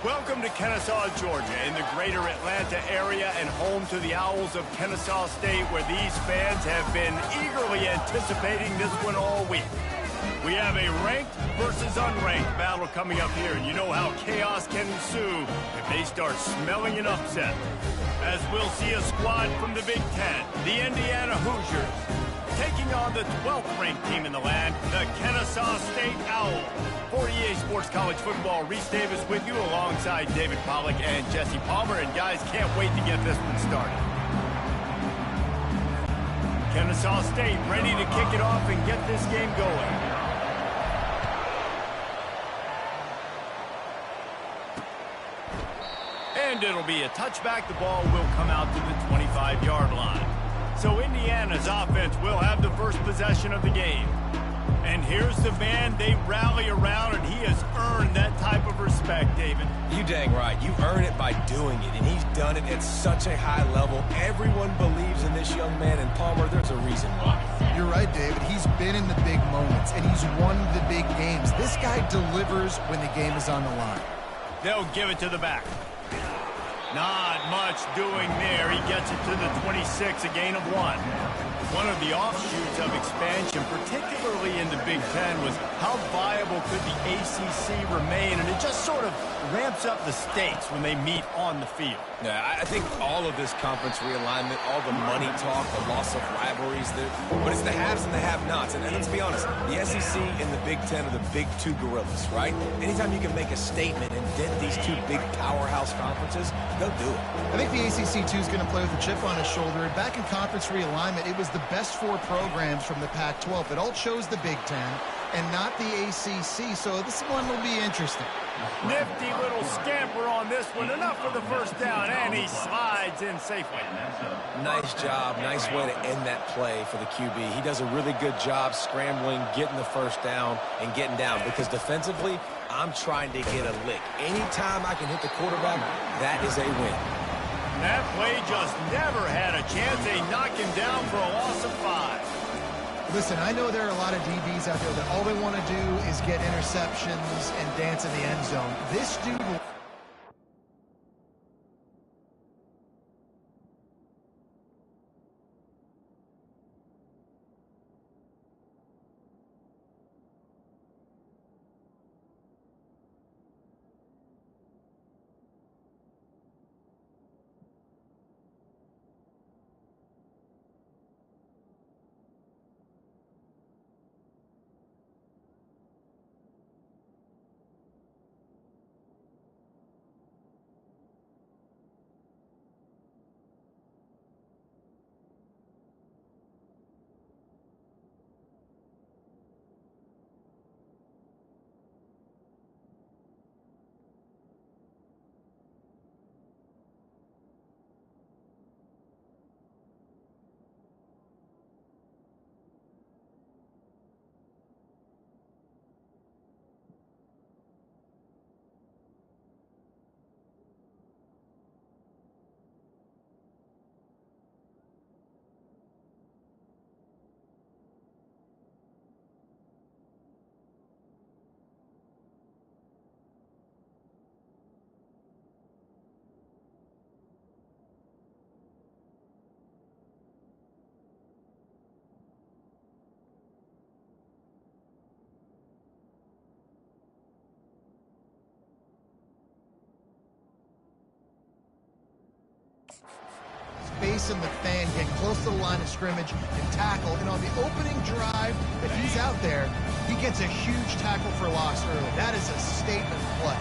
Welcome to Kennesaw, Georgia, in the greater Atlanta area and home to the Owls of Kennesaw State, where these fans have been eagerly anticipating this one all week. We have a ranked versus unranked battle coming up here, and you know how chaos can ensue if they start smelling an upset. As we'll see a squad from the Big Ten, the Indiana Hoosiers, taking on the 12th ranked team in the land, the Kennesaw State Owls. For EA Sports College Football, Reese Davis with you alongside David Pollack and Jesse Palmer. And guys, can't wait to get this one started. Kennesaw State ready to kick it off and get this game going. And it'll be a touchback. The ball will come out to the 25-yard line. So Indiana's offense will have the first possession of the game. And here's the man they rally around, and he has earned that type of respect, David. You dang right. You earn it by doing it, and he's done it at such a high level. Everyone believes in this young man, and Palmer, there's a reason why. You're right, David. He's been in the big moments, and he's won the big games. This guy delivers when the game is on the line. They'll give it to the back. Not much doing there. He gets it to the 26, a gain of 1. One of the offshoots of expansion, particularly in the Big Ten, was how viable could the ACC remain, and it just sort of ramps up the stakes when they meet on the field. Yeah, I think all of this conference realignment, all the money talk, the loss of rivalries, but it's the haves and the have-nots. And let's be honest, the SEC and the Big Ten are the big two gorillas, right? Anytime you can make a statement and dent these two big powerhouse conferences, they'll do it. I think the ACC, too, is going to play with a chip on his shoulder. And back in conference realignment, it was the best 4 programs from the Pac-12 that all chose the Big Ten and not the ACC. So this one will be interesting. Nifty little scamper on this one. Enough for the first down, and he slides in safely. Nice job. Nice way to end that play for the QB. He does a really good job scrambling, getting the first down, and getting down. Because defensively, I'm trying to get a lick. Anytime I can hit the quarterback, that is a win. That play just never had a chance. They knock him down for a loss of 5. Listen, I know there are a lot of DBs out there that all they want to do is get interceptions and dance in the end zone. This dude will... Space in the fan, get close to the line of scrimmage and tackle. And on the opening drive that he's out there, he gets a huge tackle for loss early. That is a statement play.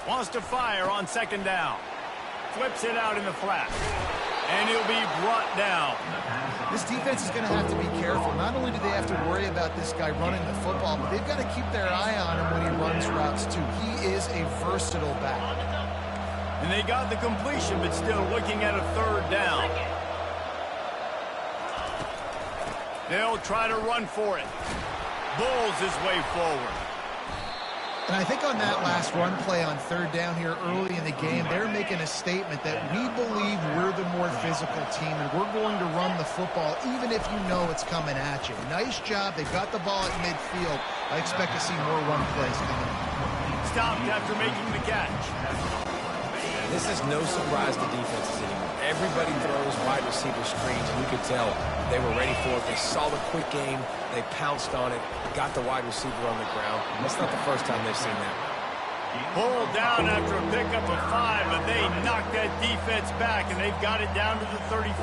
Wants to fire on second down. Flips it out in the flat. And he'll be brought down. This defense is going to have to be careful. Not only do they have to worry about this guy running the football, but they've got to keep their eye on him when he runs routes, too. He is a versatile back. And they got the completion, but still looking at a third down. They'll try to run for it. Bulls his way forward. And I think on that last run play on third down here early in the game, they're making a statement that we believe we're the more physical team and we're going to run the football even if you know it's coming at you. Nice job. They've got the ball at midfield. I expect to see more run plays coming up. Stopped after making the catch. This is no surprise to defenses anymore. Everybody throws wide receiver screens, and you could tell they were ready for it. They saw the quick game. They pounced on it, got the wide receiver on the ground. That's not the first time they've seen that. Pulled down after a pickup of 5, but they knocked that defense back, and they've got it down to the 34.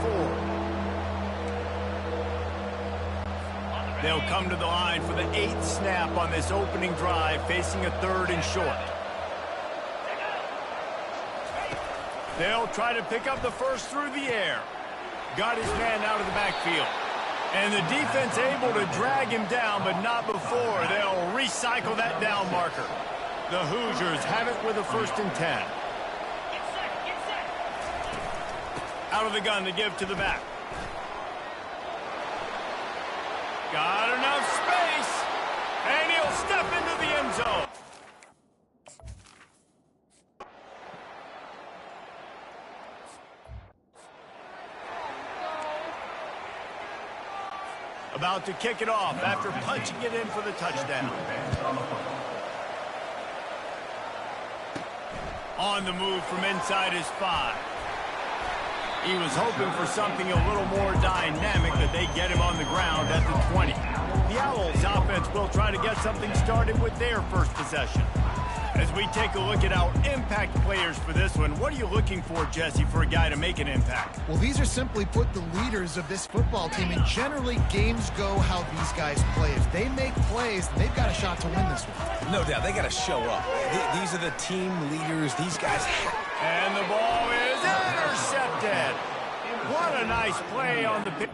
They'll come to the line for the 8th snap on this opening drive, facing a 3rd and short. They'll try to pick up the first through the air. Got his man out of the backfield. And the defense able to drag him down, but not before. They'll recycle that down marker. The Hoosiers have it with a 1st and 10. Out of the gun to give to the back. Got enough space. And he'll step into the end zone. About to kick it off after punching it in for the touchdown. On the move from inside his 5. He was hoping for something a little more dynamic, but they get him on the ground at the 20. The Owls offense will try to get something started with their first possession. As we take a look at our impact players for this one, what are you looking for, Jesse, for a guy to make an impact? Well, these are simply put the leaders of this football team, and generally games go how these guys play. If they make plays, they've got a shot to win this one. No doubt, they got to show up. These are the team leaders. These guys. And the ball is intercepted. What a nice play on the pitch.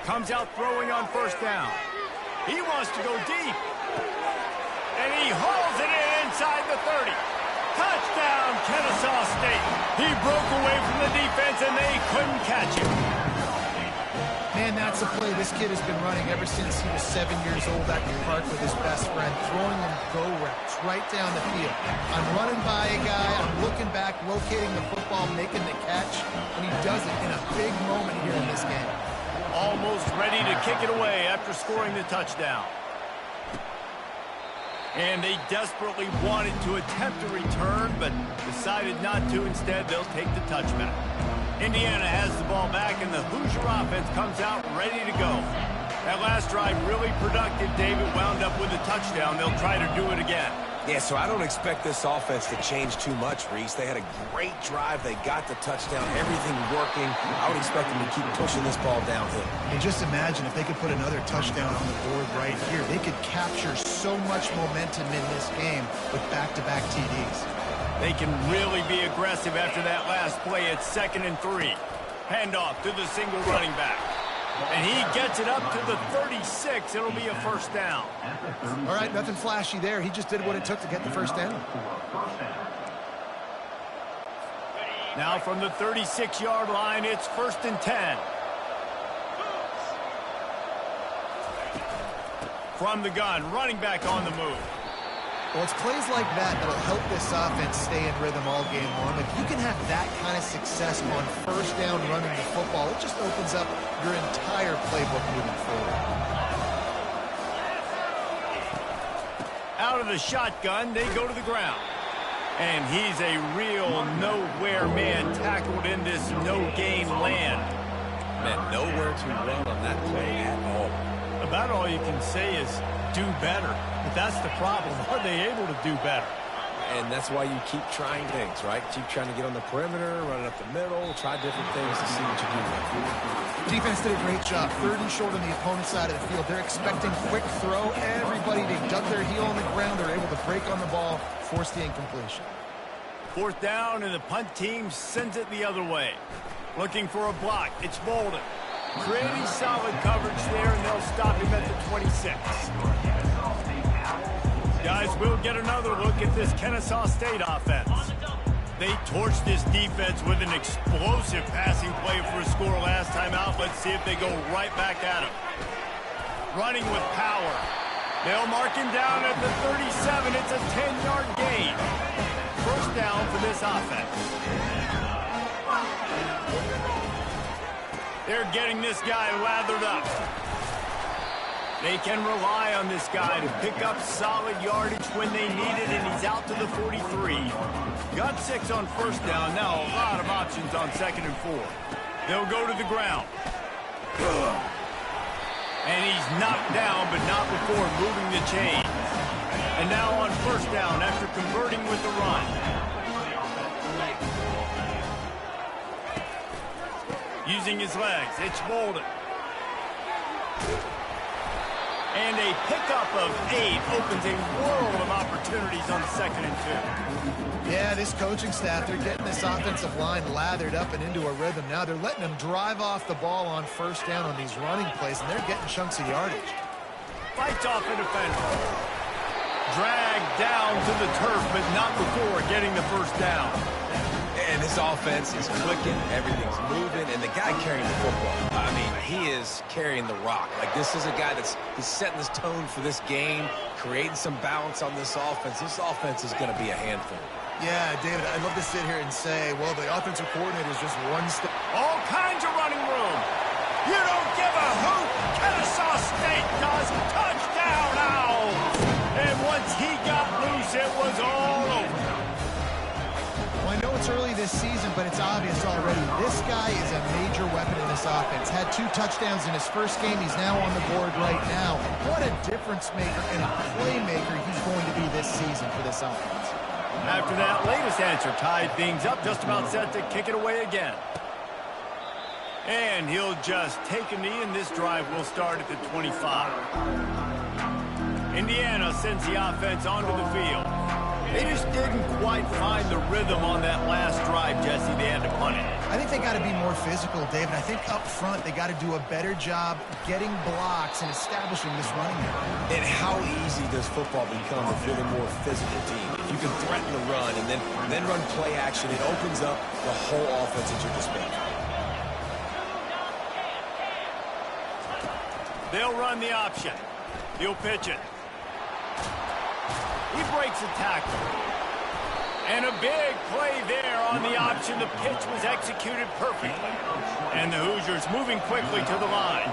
Comes out throwing on first down. He wants to go deep. And he hauls it in inside the 30. Touchdown, Kennesaw State. He broke away from the defense, and they couldn't catch him. Man, that's a play this kid has been running ever since he was 7 years old at the park with his best friend, throwing him go routes right down the field. I'm running by a guy, I'm looking back, locating the football, making the catch, and he does it in a big moment here in this game. Almost ready to kick it away after scoring the touchdown. And they desperately wanted to attempt a return, but decided not to. Instead, they'll take the touchback. Indiana has the ball back, and the Hoosier offense comes out ready to go. That last drive really productive. David wound up with a touchdown. They'll try to do it again. Yeah, so I don't expect this offense to change too much, Reese. They had a great drive. They got the touchdown, everything working. I would expect them to keep pushing this ball downhill. And just imagine if they could put another touchdown on the board right here. They could capture so much momentum in this game with back-to-back TDs. They can really be aggressive after that last play. It's 2nd and 3. Handoff to the single running back. And he gets it up to the 36. It'll be a first down. All right, nothing flashy there. He just did what it took to get the first down. Now from the 36-yard line, it's 1st and 10. From the gun, running back on the move. Well, it's plays like that that'll help this offense stay in rhythm all game long. If you can have that kind of success on first down running the football, it just opens up your entire playbook moving forward. Out of the shotgun, they go to the ground. And he's a real nowhere man tackled in this no-gain land. Man, nowhere to run on that play at all. About all you can say is do better. But that's the problem. Are they able to do better? And that's why you keep trying things, right? Keep trying to get on the perimeter, run it up the middle, try different things to see what you do. Defense did a great job. 3rd and short on the opponent's side of the field. They're expecting quick throw. Everybody, they dug their heel on the ground. They're able to break on the ball, force the incompletion. 4th down, and the punt team sends it the other way. Looking for a block. It's Bolden. Pretty solid coverage there, and they'll stop him at the 26. Guys, we'll get another look at this Kennesaw State offense. They torched this defense with an explosive passing play for a score last time out. Let's see if they go right back at him. Running with power. They'll mark him down at the 37. It's a 10-yard gain. First down for this offense. They're getting this guy lathered up. They can rely on this guy to pick up solid yardage when they need it, and he's out to the 43. Got 6 on first down. Now a lot of options on 2nd and 4. They'll go to the ground. And he's knocked down, but not before moving the chains. And now on first down after converting with the run. Using his legs, it's Bolden. And a pickup of 8 opens a world of opportunities on 2nd and 2. Yeah, this coaching staff, they're getting this offensive line lathered up and into a rhythm. Now they're letting them drive off the ball on first down on these running plays, and they're getting chunks of yardage. Fights off a defender. Dragged down to the turf, but not before getting the first down. And this offense is clicking, everything's moving, and the guy carrying the football, I mean, he is carrying the rock. Like, this is a guy he's setting this tone for this game, creating some balance on this offense. This offense is going to be a handful. Yeah, David, I'd love to sit here and say, well, the offensive coordinator is just one step. All kinds of running room. You don't give a hoot. Kennesaw State does. Touchdown, Owls. And once he got loose, it was all over. Well, I know it's early this season, but it's obvious already. This guy is a major weapon in this offense. Had 2 touchdowns in his first game. He's now on the board right now. What a difference maker and a playmaker he's going to be this season for this offense. After that latest answer, tied things up, just about set to kick it away again. And he'll just take a knee, and this drive will start at the 25. Indiana sends the offense onto the field. They just didn't quite find the rhythm on that last drive, Jesse. They had to punt it. I think they got to be more physical, David. I think up front they got to do a better job getting blocks and establishing this running game. And how easy does football become if you're the more physical team? If you can threaten the run and then run play action, it opens up the whole offense at your disposal. They'll run the option. He'll pitch it. He breaks a tackle. And a big play there on the option. The pitch was executed perfectly. And the Hoosiers moving quickly to the line.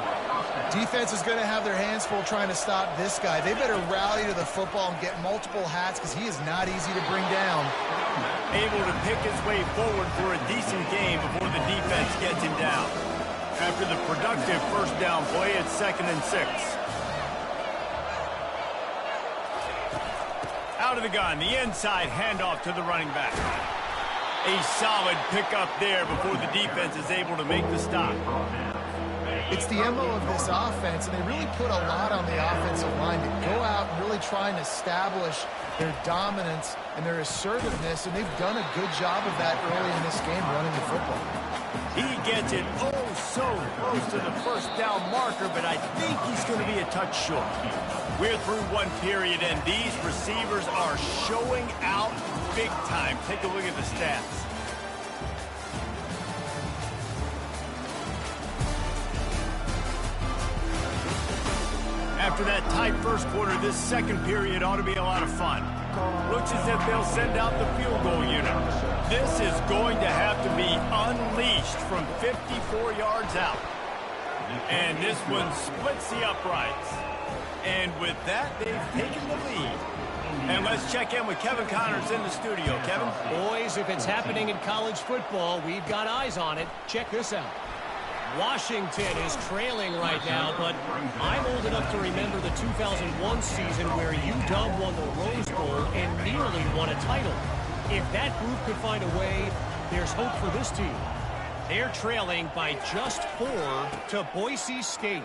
Defense is going to have their hands full trying to stop this guy. They better rally to the football and get multiple hats because he is not easy to bring down. Able to pick his way forward for a decent game before the defense gets him down. After the productive first down play, it's 2nd and 6. Out of the gun, the inside handoff to the running back. A solid pickup there before the defense is able to make the stop. It's the MO of this offense, and they really put a lot on the offensive line to go out and really try and establish their dominance and their assertiveness, and they've done a good job of that early in this game running the football. He gets it so close to the first down marker, but I think he's going to be a touch short. We're through one period, and these receivers are showing out big time. Take a look at the stats. After that tight first quarter, this second period ought to be a lot of fun. Looks as if they'll send out the field goal unit. This is going to have to be unleashed from 54 yards out. And this one splits the uprights. And with that, they've taken the lead. And let's check in with Kevin Connors in the studio. Kevin? Boys, if it's happening in college football, we've got eyes on it. Check this out. Washington is trailing right now, but I'm old enough to remember the 2001 season where UW won the Rose Bowl and nearly won a title. If that group could find a way, there's hope for this team. They're trailing by just 4 to Boise State.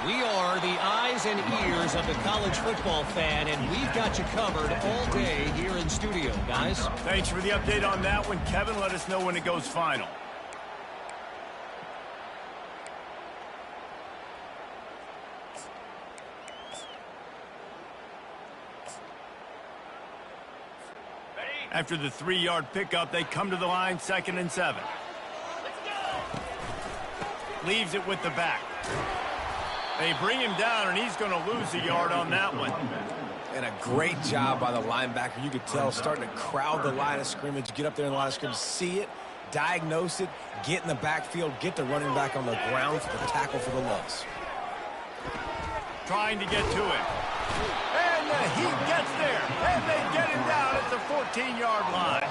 We are the eyes and ears of the college football fan, and we've got you covered all day here in studio, guys. Thanks for the update on that one, Kevin. Let us know when it goes final. After the 3-yard pickup, they come to the line, 2nd and 7. Leaves it with the back. They bring him down, and he's going to lose a yard on that one. And a great job by the linebacker. You could tell starting to crowd the line of scrimmage, get up there in the line of scrimmage, see it, diagnose it, get in the backfield, get the running back on the ground for the tackle for the loss. Trying to get to him. And he gets there, and they get him down at the 14-yard line.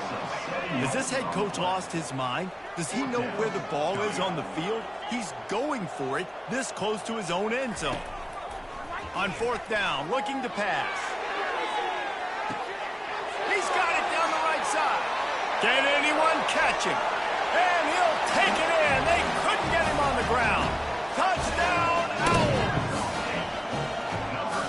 Has this head coach lost his mind? Does he know where the ball is on the field? He's going for it this close to his own end zone. On 4th down, looking to pass. He's got it down the right side. Can anyone catch him? And he'll take it in. They couldn't get him on the ground. Touchdown, Owls.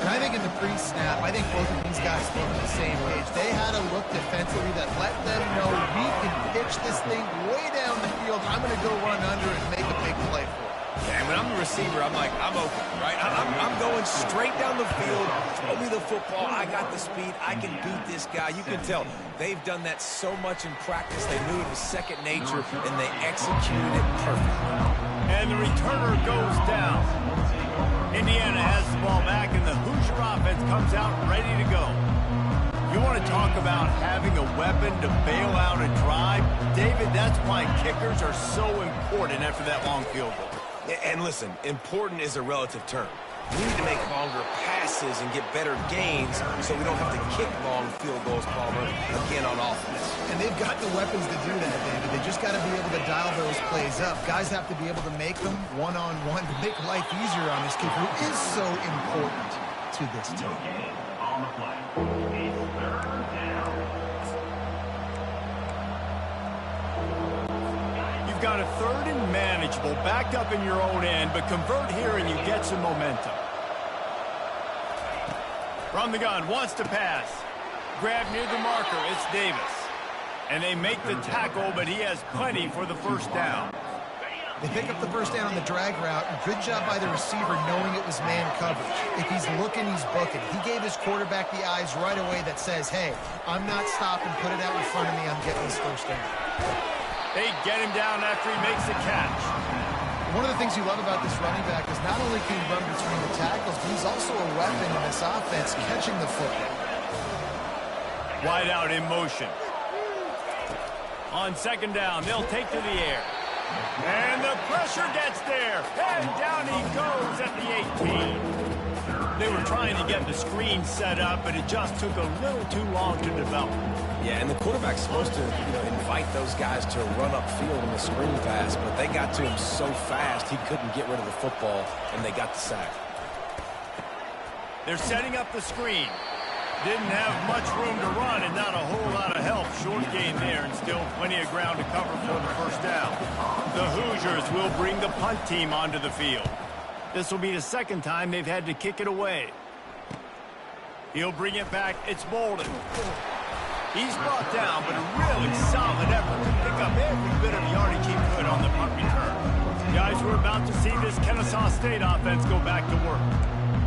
And I think in the pre-snap, I think both of these guys spoke on the same page. They had a look defensively that let them know we can pitch this thing way down the field. I'm going to go run under and make a big play for it. Yeah, and when I'm the receiver, I'm like, I'm open, right? I'm going straight down the field. Throw me the football. I got the speed. I can beat this guy. You can tell they've done that so much in practice. They knew it was second nature, and they executed it perfectly. And the returner goes down. Indiana has the ball back, and the Hoosier offense comes out ready to go. You want to talk about having a weapon to bail out a drive? David, that's why kickers are so important after that long field goal. And listen, important is a relative term. We need to make longer passes and get better gains so we don't have to kick long field goals, Palmer, again on offense. And they've got the weapons to do that, David. They just got to be able to dial those plays up. Guys have to be able to make them one-on-one to make life easier on this kicker, who is so important to this team. On the play. You've got a 3rd and manageable, backed up in your own end, but convert here and you get some momentum. From the gun, wants to pass. grabbed near the marker. It's Davis. And they make the tackle, but he has plenty for the first down. They pick up the first down on the drag route. Good job by the receiver knowing it was man coverage. If he's looking, he's booking. He gave his quarterback the eyes right away that says, hey, I'm not stopping. Put it out in front of me. I'm getting this first down. They get him down after he makes the catch. One of the things you love about this running back is not only can he run between the tackles, but he's also a weapon in this offense, catching the football. Wide out in motion. On second down, they'll take to the air. And the pressure gets there. And down he goes at the 18. They were trying to get the screen set up, but it just took a little too long to develop. Yeah, and the quarterback's supposed to, invite those guys to run upfield in the screen pass, but they got to him so fast he couldn't get rid of the football, and they got the sack. They're setting up the screen. Didn't have much room to run and not a whole lot of help. Short gain there and still plenty of ground to cover for the first down. The Hoosiers will bring the punt team onto the field. This will be the second time they've had to kick it away. He'll bring it back. It's Bolden. He's brought down, but a really solid effort to pick up every bit of yardage he could on the punt return. Guys, we're about to see this Kennesaw State offense go back to work.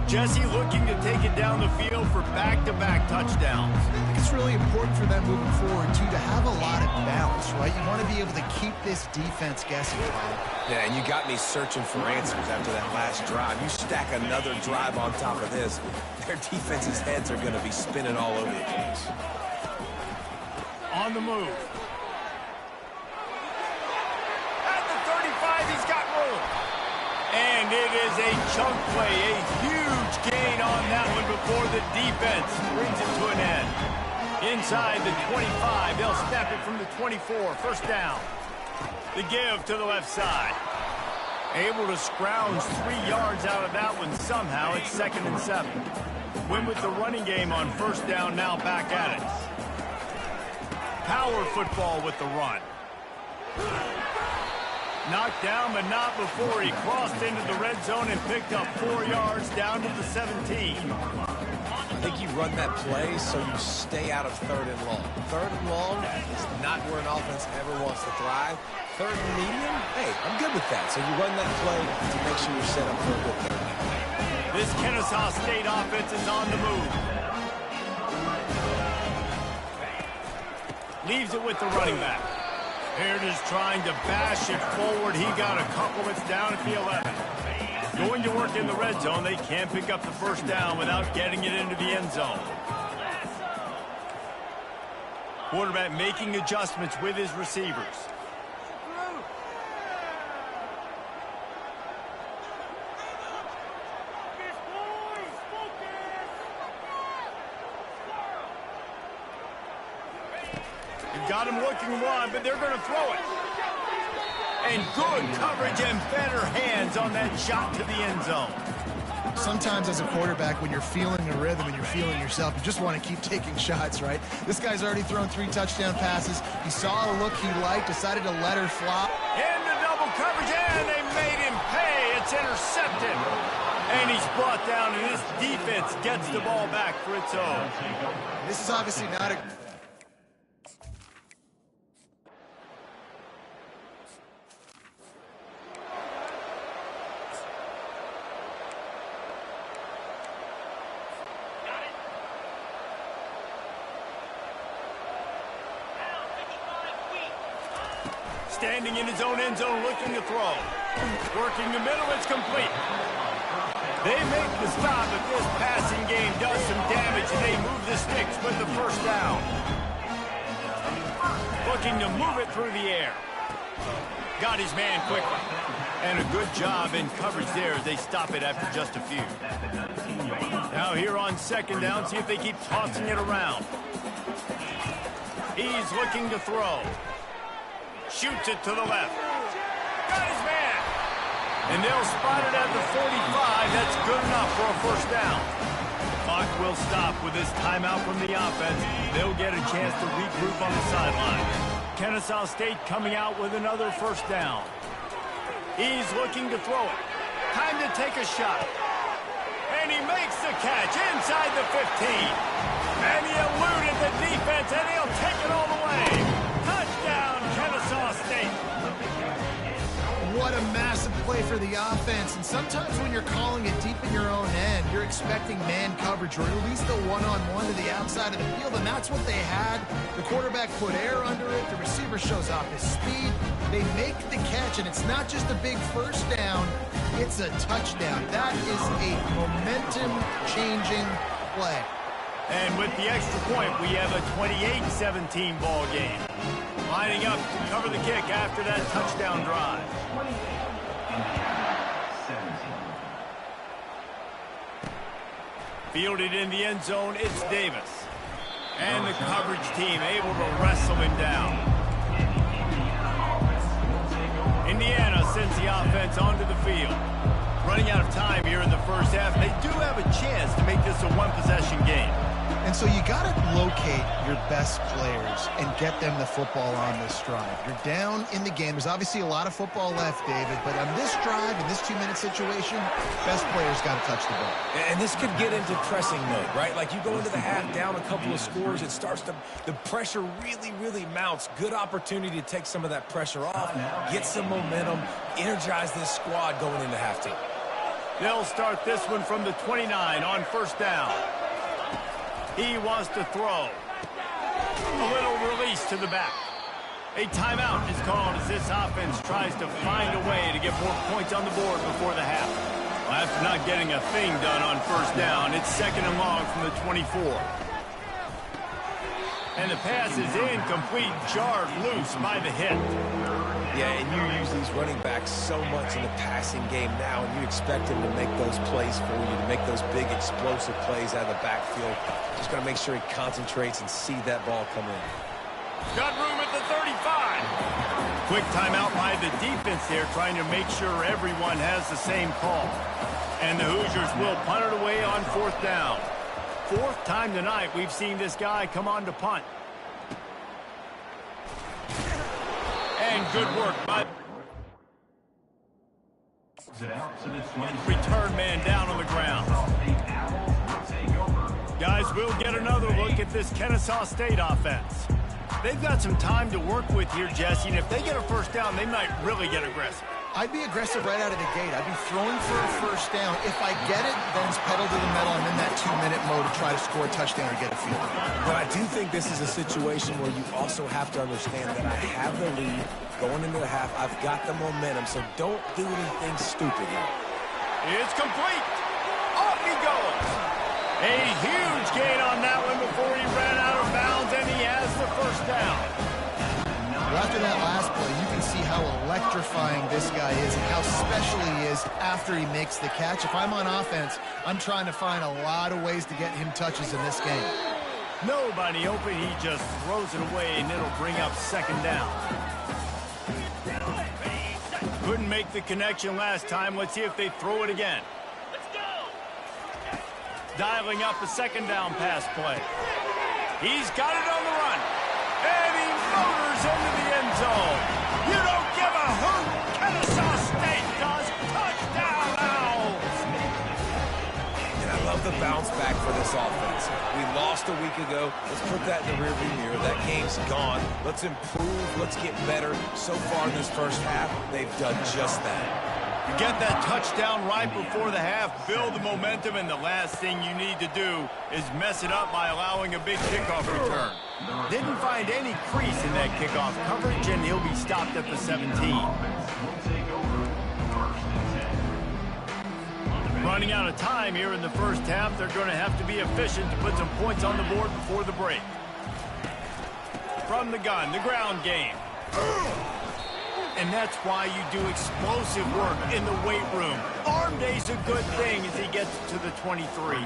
Jesse looking to take it down the field for back-to-back touchdowns. I think it's really important for them moving forward, too, to have a lot of balance, right? You want to be able to keep this defense guessing, Bob. Yeah, and you got me searching for answers after that last drive. You stack another drive on top of this, their defense's heads are going to be spinning all over the place. On the move. At the 35, he's got room. And it is a chunk play, a huge gain on that one before the defense brings it to an end. Inside the 25, they'll snap it from the 24, first down. The give to the left side. Able to scrounge 3 yards out of that one somehow. It's 2nd and 7. Win with the running game on first down, now back at it. Power football with the run. Knocked down, but not before he crossed into the red zone and picked up 4 yards down to the 17. I think you run that play so you stay out of 3rd and long. 3rd and long is not where an offense ever wants to thrive. 3rd and medium, hey, I'm good with that. So you run that play to make sure you're set up for a good 3rd down. This Kennesaw State offense is on the move. Leaves it with the running back. Heritage trying to bash it forward. He got a couple. It's down at the 11. Going to work in the red zone. They can't pick up the first down without getting it into the end zone. Quarterback making adjustments with his receivers. Got him looking one, but they're going to throw it. And good coverage and better hands on that shot to the end zone. Sometimes as a quarterback, when you're feeling the rhythm and you're feeling yourself, you just want to keep taking shots, right? This guy's already thrown 3 touchdown passes. He saw a look he liked, decided to let her flop. Into double coverage, and they made him pay. It's intercepted. And he's brought down, and this defense gets the ball back for its own. This is obviously not a... Standing in his own end zone, looking to throw. Working the middle, it's complete. They make the stop, but this passing game does some damage, and they move the sticks with the first down. Looking to move it through the air. Got his man quickly. And a good job in coverage there as they stop it after just a few. Now here on second down, see if they keep tossing it around. He's looking to throw. Shoots it to the left. Got his man. And they'll spot it at the 45. That's good enough for a first down. Clock will stop with this timeout from the offense. They'll get a chance to regroup on the sideline. Kennesaw State coming out with another first down. He's looking to throw it. Time to take a shot. And he makes the catch inside the 15. And he eluded the defense, and he'll take it all the way. Touchdown, Kennesaw State. What a massive play for the offense. And sometimes when you're calling it deep in your own end, you're expecting man coverage or at least a one-on-one to the outside of the field, and that's what they had. The quarterback put air under it. The receiver shows off his speed. They make the catch, and it's not just a big first down. It's a touchdown. That is a momentum-changing play. And with the extra point, we have a 28-17 ball game. Lining up to cover the kick after that touchdown drive. Fielded in the end zone, it's Davis. And the coverage team able to wrestle him down. Indiana sends the offense onto the field. Running out of time here in the first half. They do have a chance to make this a one-possession game. And so you got to locate your best players and get them the football on this drive. You're down in the game. There's obviously a lot of football left, David, but on this drive, in this 2-minute situation, best players got to touch the ball. And this could get into pressing mode, right? Like you go into the half down a couple of scores, it starts to, the pressure really mounts. Good opportunity to take some of that pressure off, get some momentum, energize this squad going into halftime. They'll start this one from the 29 on first down. He wants to throw. A little release to the back. A timeout is called as this offense tries to find a way to get more points on the board before the half. Well, after not getting a thing done on first down, it's second and long from the 24. And the pass is incomplete, jarred loose by the hit. Yeah, and you use these running backs so much in the passing game now, and you expect them to make those plays for you, to make those big explosive plays out of the backfield. Just got to make sure he concentrates and see that ball come in. Got room at the 35. Quick timeout by the defense there, trying to make sure everyone has the same call. And the Hoosiers will punt it away on fourth down. Fourth time tonight we've seen this guy come on to punt. And good work by return man down on the ground. Guys, we'll get another look at this Kennesaw State offense. They've got some time to work with here, Jesse, and if they get a first down, they might really get aggressive. I'd be aggressive right out of the gate. I'd be throwing for a first down. If I get it, then it's pedal to the metal. I'm in that 2-minute mode to try to score a touchdown or get a field goal. But I do think this is a situation where you also have to understand that I have the lead going into the half. I've got the momentum, so don't do anything stupid here. It's complete. Off he goes. A huge gain on that one before he ran out of bounds, and he has the first down. Well, after that last play, you can see how electrifying this guy is and how special he is after he makes the catch. If I'm on offense, I'm trying to find a lot of ways to get him touches in this game. Nobody open. He just throws it away, and it'll bring up second down. Couldn't make the connection last time. Let's see if they throw it again. Dialing up a second down pass play. He's got it on the run. And he motors into the end zone. You don't give a hoot. Kennesaw State does. Touchdown, Owls. And I love the bounce back for this offense. We lost a week ago. Let's put that in the rearview mirror. That game's gone. Let's improve. Let's get better. So far in this first half, they've done just that. You get that touchdown right before the half, build the momentum, and the last thing you need to do is mess it up by allowing a big kickoff return. Didn't find any crease in that kickoff coverage, and he'll be stopped at the 17. Running out of time here in the first half, they're going to have to be efficient to put some points on the board before the break. From the gun, the ground game. And that's why you do explosive work in the weight room. Arm day's a good thing as he gets to the 23.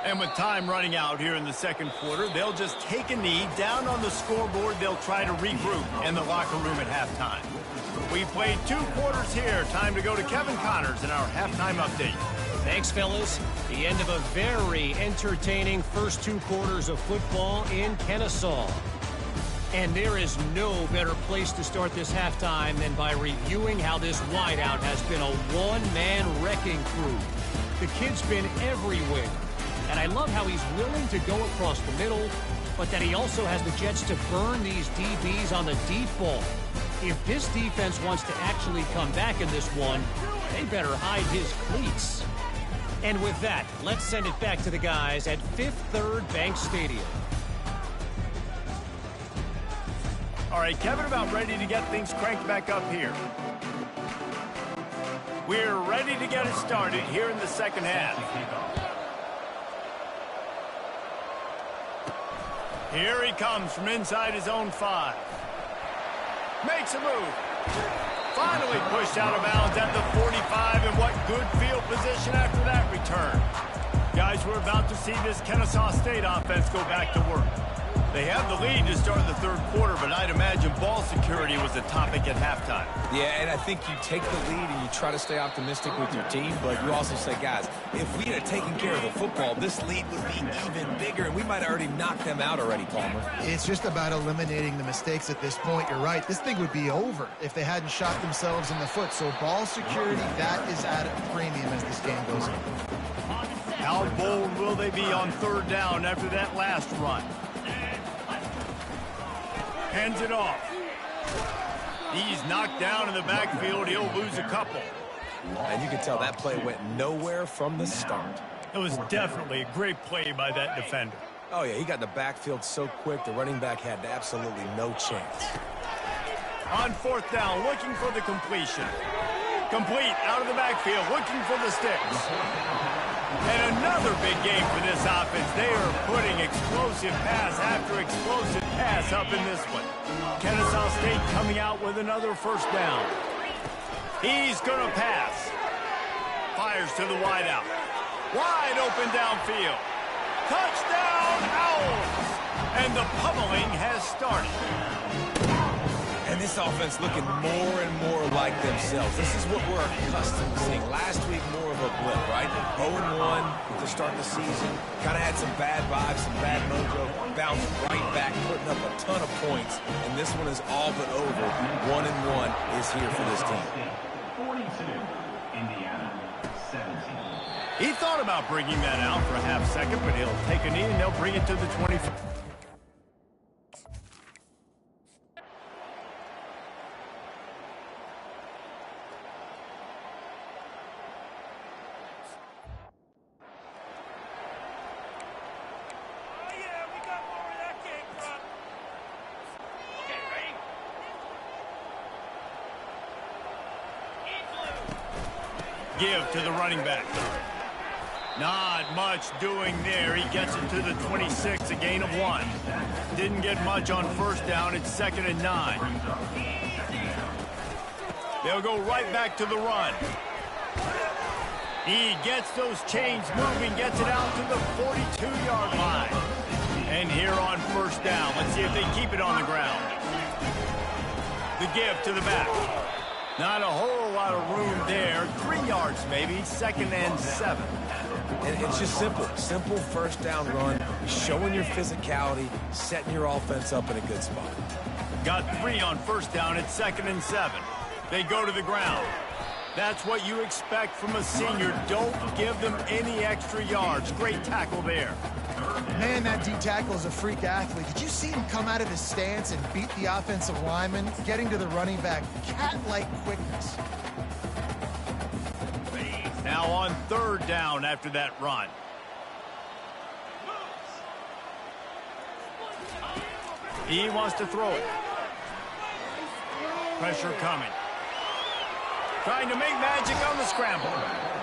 And with time running out here in the second quarter, they'll just take a knee. Down on the scoreboard, they'll try to regroup in the locker room at halftime. We played 2 quarters here. Time to go to Kevin Connors in our halftime update. Thanks, fellas. The end of a very entertaining first 2 quarters of football in Kennesaw. And there is no better place to start this halftime than by reviewing how this wideout has been a one-man wrecking crew. The kid's been everywhere. And I love how he's willing to go across the middle, but that he also has the Jets to burn these DBs on the deep ball. If this defense wants to actually come back in this one, they better hide his cleats. And with that, let's send it back to the guys at Fifth Third Bank Stadium. All right, Kevin, about ready to get things cranked back up here. We're ready to get it started here in the second half. Here he comes from inside his own 5. Makes a move. Finally pushed out of bounds at the 45, and what good field position after that return. Guys, we're about to see this Kennesaw State offense go back to work. They have the lead to start the third quarter, but I'd imagine ball security was a topic at halftime. Yeah, and I think you take the lead and you try to stay optimistic with your team, but you also say, guys, if we had taken care of the football, this lead would be even bigger, and we might have already knocked them out already, Palmer. It's just about eliminating the mistakes at this point. You're right. This thing would be over if they hadn't shot themselves in the foot. So ball security, that is at a premium as this game goes on. How bold will they be on third down after that last run? Hands it off. He's knocked down in the backfield. He'll lose a couple. And you can tell that play went nowhere from the start. It was definitely a great play by that defender. Oh, yeah, he got in the backfield so quick, the running back had absolutely no chance. On fourth down, looking for the completion. Complete out of the backfield, looking for the sticks. And another big game for this offense. They are putting explosive pass after explosive pass up in this one. Kennesaw State coming out with another first down. He's going to pass. Fires to the wideout. Wide open downfield. Touchdown, Owls! And the pummeling has started. And this offense looking more and more like themselves. This is what we're accustomed to seeing. Last week, more of a blip, right? 0-1 to start the season. Kind of had some bad vibes, some bad mojo. Bounced right back, putting up a ton of points. And this one is all but over. 1-1 is here for this team. 42, Indiana, 17. He thought about bringing that out for a half second, but he'll take a knee and they'll bring it to the 25. Give to the running back. Not much doing there. He gets it to the 26, a gain of 1. Didn't get much on first down. It's 2nd and 9. They'll go right back to the run. He gets those chains moving, gets it out to the 42-yard line. And here on first down, let's see if they keep it on the ground. The give to the back. Not a whole lot of room there. 3 yards maybe, 2nd and 7. And it's just simple. Simple first down run, showing your physicality, setting your offense up in a good spot. Got 3 on first down at 2nd and 7. They go to the ground. That's what you expect from a senior. Don't give them any extra yards. Great tackle there. Man, that D-tackle is a freak athlete. Did you see him come out of his stance and beat the offensive lineman, getting to the running back? Cat-like quickness. Now on third down after that run. He wants to throw it. Pressure coming. Trying to make magic on the scramble.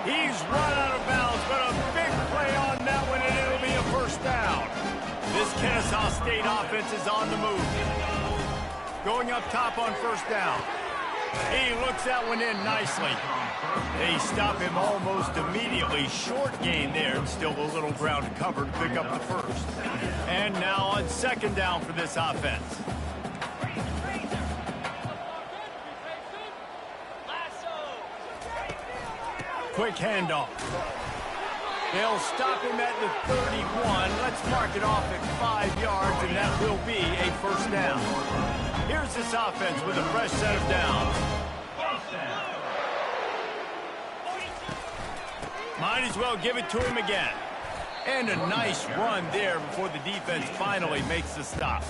He's run out of bounds, but a big play on that one, and it'll be a first down. This Kennesaw State offense is on the move. Going up top on first down. He looks that one in nicely. They stop him almost immediately. Short gain there, and still a little ground to cover to pick up the first. And now on second down for this offense. Quick handoff. They'll stop him at the 31. Let's mark it off at 5 yards, and that will be a first down. Here's this offense with a fresh set of downs. Might as well give it to him again. And a nice run there before the defense finally makes the stop.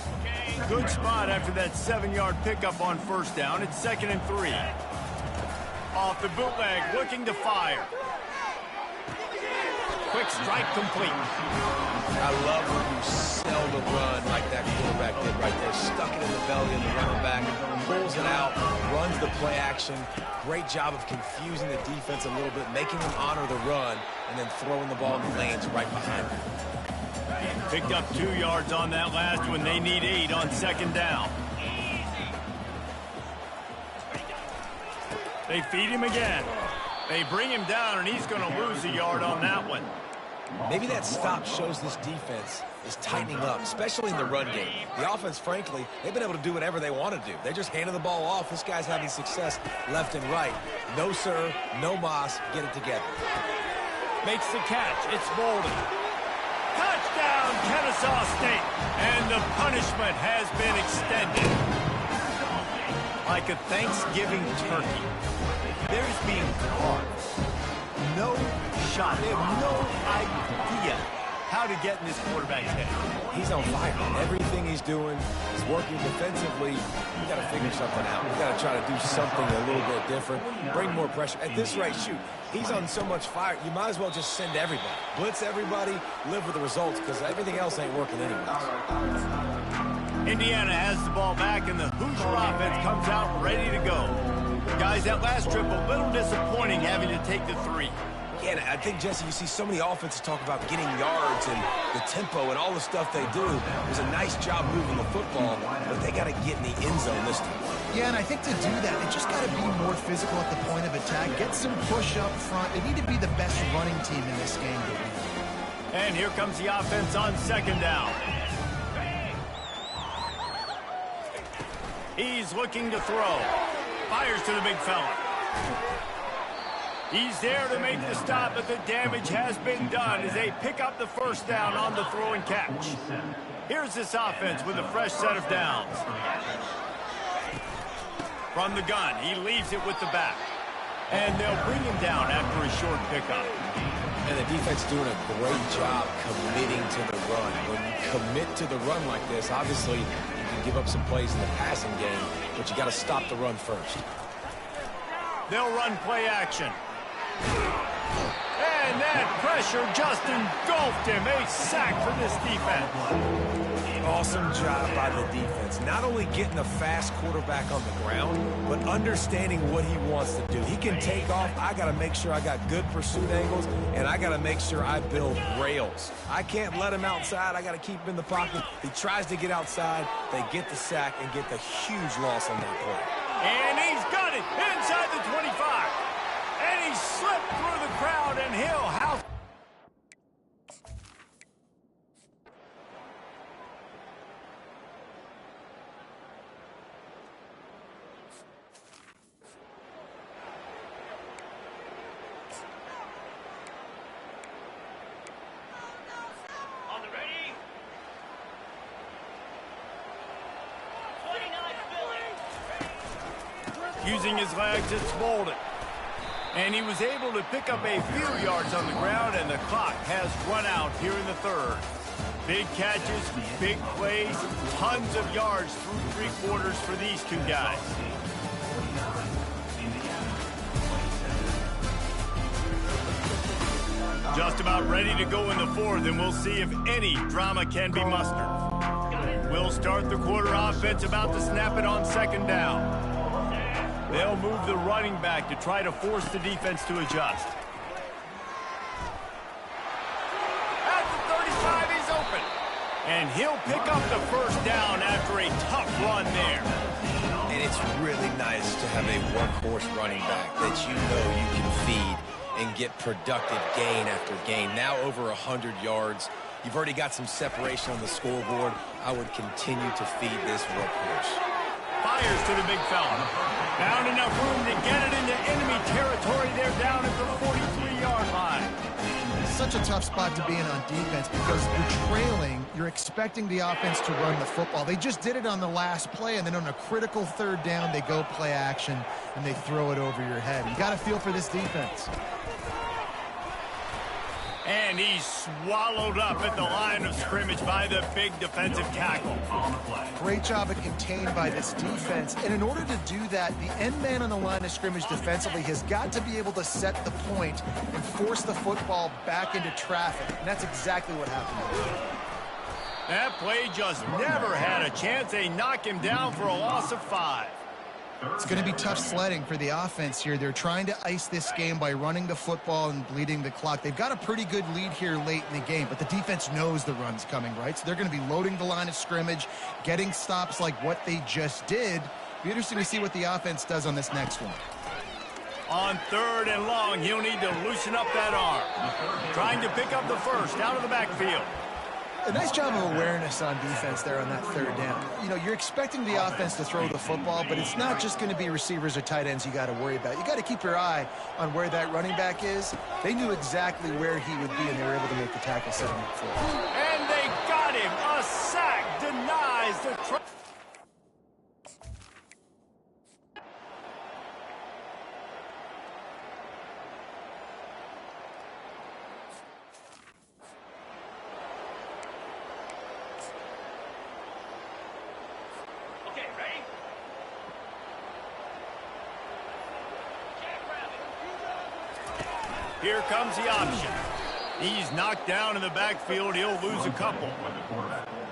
Good spot after that 7-yard pickup on first down. It's 2nd and 3. Off the bootleg, looking to fire. Quick strike complete. I love when you sell the run like that quarterback did right there. Stuck it in the belly of the running back, pulls it out, runs the play action. Great job of confusing the defense a little bit, making them honor the run, and then throwing the ball in the lanes right behind them. Picked up 2 yards on that last one. They need 8 on 2nd down. They feed him again. They bring him down, and he's going to lose a yard on that one. Maybe that stop shows this defense is tightening up, especially in the run game. The offense, frankly, they've been able to do whatever they want to do. They're just handing the ball off. This guy's having success left and right. No, sir, no mas. Get it together. Makes the catch. It's Bolden. Touchdown, Kennesaw State. And the punishment has been extended. Like a Thanksgiving turkey. There's being cards. No shot. They have no idea how to get in this quarterback's head. He's on fire. Everything he's doing is working defensively. You got to figure something out. You got to try to do something a little bit different. Bring more pressure. At this rate, shoot, he's on so much fire, you might as well just send everybody. Blitz everybody, live with the results, because everything else ain't working anyways. Indiana has the ball back, and the Hoosier offense comes out ready to go. Guys, that last trip a little disappointing having to take the 3. Yeah, and I think, Jesse, you see so many offenses talk about getting yards and the tempo and all the stuff they do. It was a nice job moving the football, but they got to get in the end zone this time. Yeah, and I think to do that, they just got to be more physical at the point of attack. Get some push up front. They need to be the best running team in this game to win. And here comes the offense on 2nd down. He's looking to throw. Fires to the big fella. He's there to make the stop, but the damage has been done as they pick up the first down on the throw and catch. Here's this offense with a fresh set of downs. From the gun, he leaves it with the back. And they'll bring him down after a short pickup. And the defense doing a great job committing to the run. When you commit to the run like this, obviously you can give up some plays in the passing game, but you got to stop the run first. They'll run play action. And that pressure just engulfed him. A sack for this defense. Awesome job by the defense. Not only getting a fast quarterback on the ground, but understanding what he wants to do. He can take off. I got to make sure I got good pursuit angles, and I got to make sure I build rails. I can't let him outside. I got to keep him in the pocket. He tries to get outside. They get the sack and get the huge loss on that play. And he's got it inside the 25. And he slipped through the crowd, and he'll house. On the ready. 29 Using his legs, it's Bolden. And he was able to pick up a few yards on the ground, and the clock has run out here in the 3rd. Big catches, big plays, tons of yards through 3 quarters for these two guys. Just about ready to go in the 4th, and we'll see if any drama can be mustered. We'll start the quarter offense, about to snap it on 2nd down. They'll move the running back to try to force the defense to adjust. At the 35, he's open. And he'll pick up the first down after a tough run there. And it's really nice to have a workhorse running back that you know you can feed and get productive gain after gain. Now over 100 yards. You've already got some separation on the scoreboard. I would continue to feed this workhorse. Fires to the big fella. Found enough room to get it into enemy territory. They're down at the 43-yard line. Such a tough spot to be in on defense because you're trailing. You're expecting the offense to run the football. They just did it on the last play, and then on a critical 3rd down, they go play action, and they throw it over your head. You got to feel for this defense. And he's swallowed up at the line of scrimmage by the big defensive tackle. Great job of contained by this defense. And in order to do that, the end man on the line of scrimmage defensively has got to be able to set the point and force the football back into traffic. And that's exactly what happened. That play just never had a chance. They knock him down for a loss of 5. It's going to be tough sledding for the offense here. They're trying to ice this game by running the football and bleeding the clock. They've got a pretty good lead here late in the game, but the defense knows the run's coming, right? So they're going to be loading the line of scrimmage, getting stops like what they just did. Be interesting to see what the offense does on this next one. On 3rd and long, he'll need to loosen up that arm. Trying to pick up the first out of the backfield. A nice job of awareness on defense there on that 3rd down. You know, you're expecting the offense to throw the football, but it's not just going to be receivers or tight ends you got to worry about. You got to keep your eye on where that running back is. They knew exactly where he would be, and they were able to make the tackle set him up for it. And they got him. A sack denies the try. Here comes the option. He's knocked down in the backfield. He'll lose a couple.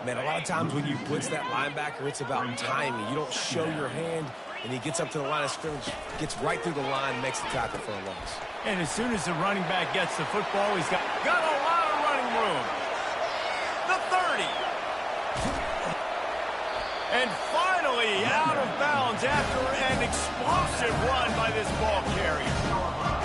Man, a lot of times when you blitz that linebacker, it's about timing. You don't show your hand, and he gets up to the line of scrimmage, gets right through the line, makes the tackle for a loss. And as soon as the running back gets the football, he's got a lot of running room. The 30. And finally out of bounds after an explosive run by this ball carrier.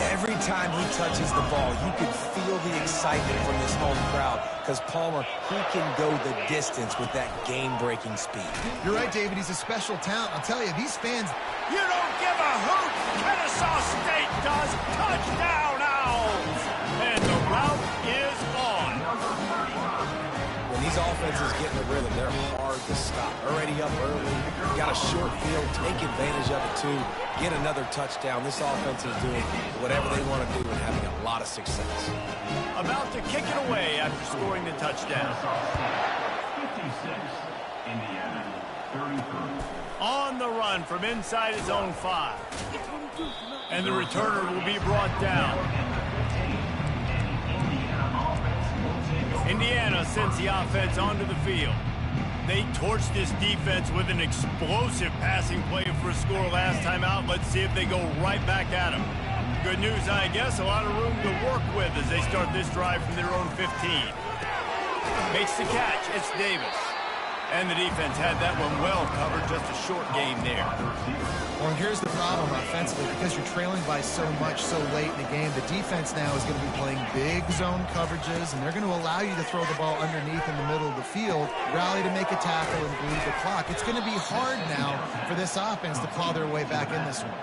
Every time he touches the ball, you can feel the excitement from this home crowd because Palmer, he can go the distance with that game-breaking speed. You're right, David. He's a special talent. I'll tell you, these fans... You don't give a hoot. Kennesaw State does. Touchdown, Owls. And the route is on. When these offenses get in the rhythm, they're hard to stop. Already up early, got a short field, take advantage of it too, get another touchdown. This offense is doing whatever they want to do and having a lot of success. About to kick it away after scoring the touchdown. 56, Indiana, 33. On the run from inside his own 5. And the returner will be brought down. Indiana sends the offense onto the field. They torched this defense with an explosive passing play for a score last time out. Let's see if they go right back at him. Good news, I guess, a lot of room to work with as they start this drive from their own 15. Makes the catch. It's Davis. And the defense had that one well covered. Just a short game there. Well, and here's the problem offensively. Because you're trailing by so much so late in the game, the defense now is going to be playing big zone coverages, and they're going to allow you to throw the ball underneath in the middle of the field, rally to make a tackle, and bleed the clock. It's going to be hard now for this offense to claw their way back in this one.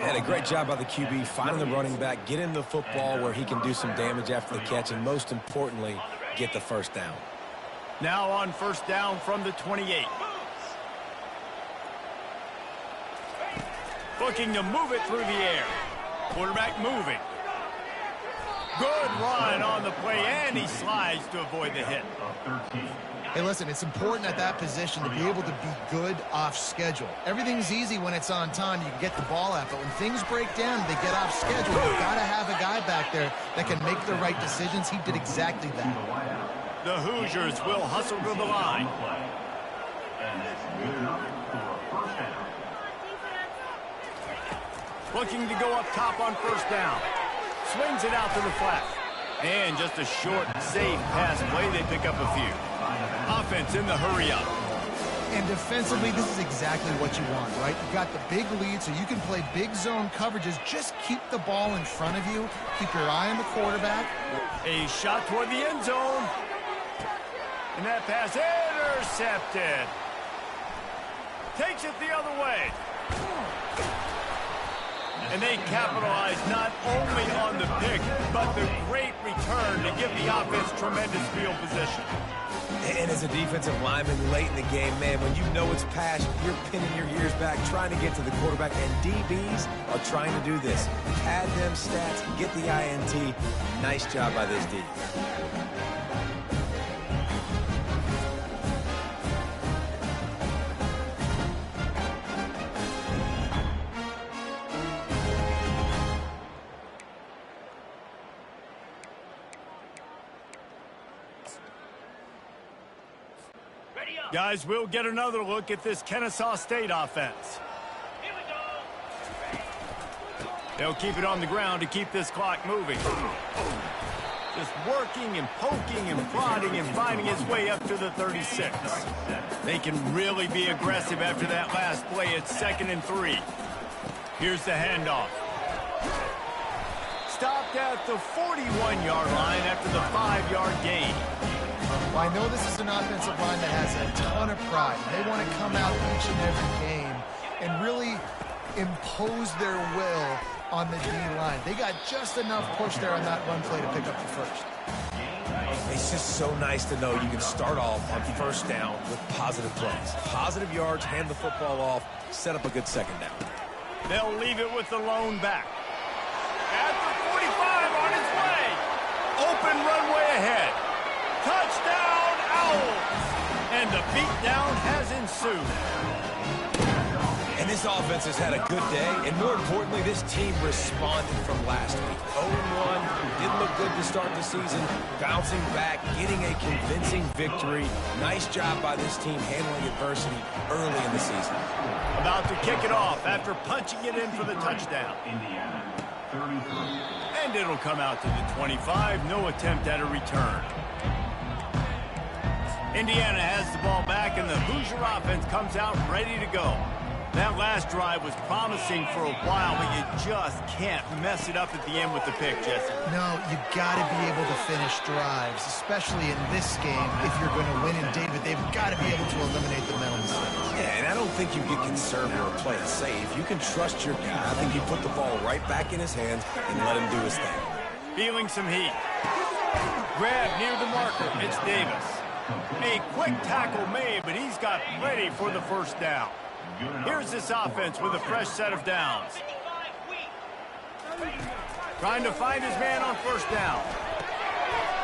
And a great job by the QB, finding the running back, getting the football where he can do some damage after the catch, and most importantly, get the first down. Now on first down from the 28. Looking to move it through the air. Quarterback moving. Good run on the play, and he slides to avoid the hit. Hey, listen, it's important at that position to be able to be good off schedule. Everything's easy when it's on time. You can get the ball out, but when things break down, they get off schedule. You've got to have a guy back there that can make the right decisions. He did exactly that. The Hoosiers will hustle to the line. Looking to go up top on first down. Swings it out to the flat. And just a short, safe pass play. They pick up a few. Offense in the hurry-up. And defensively, this is exactly what you want, right? You've got the big lead, so you can play big zone coverages. Just keep the ball in front of you. Keep your eye on the quarterback. A shot toward the end zone. And that pass intercepted. Takes it the other way. And they capitalized not only on the pick, but the great return to give the offense tremendous field position. And as a defensive lineman late in the game, man, when you know it's passed, you're pinning your ears back, trying to get to the quarterback, and DBs are trying to do this. Pad them stats, get the INT. Nice job by this D. Guys, we'll get another look at this Kennesaw State offense. Here we go. They'll keep it on the ground to keep this clock moving. Just working and poking and prodding and finding his way up to the 36. They can really be aggressive after that last play. It's 2nd and 3. Here's the handoff. Stopped at the 41-yard line after the 5-yard gain. Well, I know this is an offensive line that has a ton of pride. They want to come out each and every game and really impose their will on the D-line. They got just enough push there on that run play to pick up the first. It's just so nice to know you can start off on first down with positive plays. Positive yards, hand the football off, set up a good second down. They'll leave it with the lone back. At the 45 on his way. Open runway ahead. Touchdown, Owls! And the beatdown has ensued. And this offense has had a good day, and more importantly, this team responded from last week. 0-1, didn't look good to start the season, bouncing back, getting a convincing victory. Nice job by this team handling adversity early in the season. About to kick it off after punching it in for the touchdown. Indiana, 33. And it'll come out to the 25, no attempt at a return. Indiana has the ball back, and the Hoosier offense comes out ready to go. That last drive was promising for a while, but you just can't mess it up at the end with the pick, Jesse. No, you got to be able to finish drives, especially in this game. If you're going to win in David, they've got to be able to eliminate the mental mistakes. Yeah, and I don't think you get conservative or play it safe. You can trust your guy. I think you put the ball right back in his hands and let him do his thing. Feeling some heat. Grab near the marker. It's Davis. A quick tackle made, but he's got plenty for the first down. Here's this offense with a fresh set of downs. Trying to find his man on first down.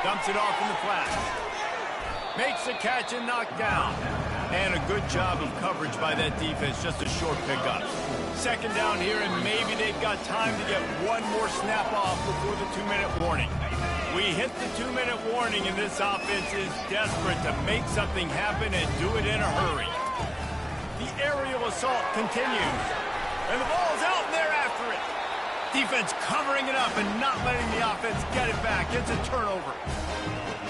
Dumps it off in the flat. Makes a catch and knocked down. And a good job of coverage by that defense, just a short pickup. Second down here, and maybe they've got time to get one more snap off before the 2-minute warning. We hit the 2-minute warning, and this offense is desperate to make something happen and do it in a hurry. The aerial assault continues. And the ball's out, and they're after it. Defense covering it up and not letting the offense get it back. It's a turnover.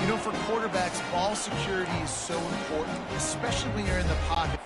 You know, for quarterbacks, ball security is so important, especially when you're in the pocket.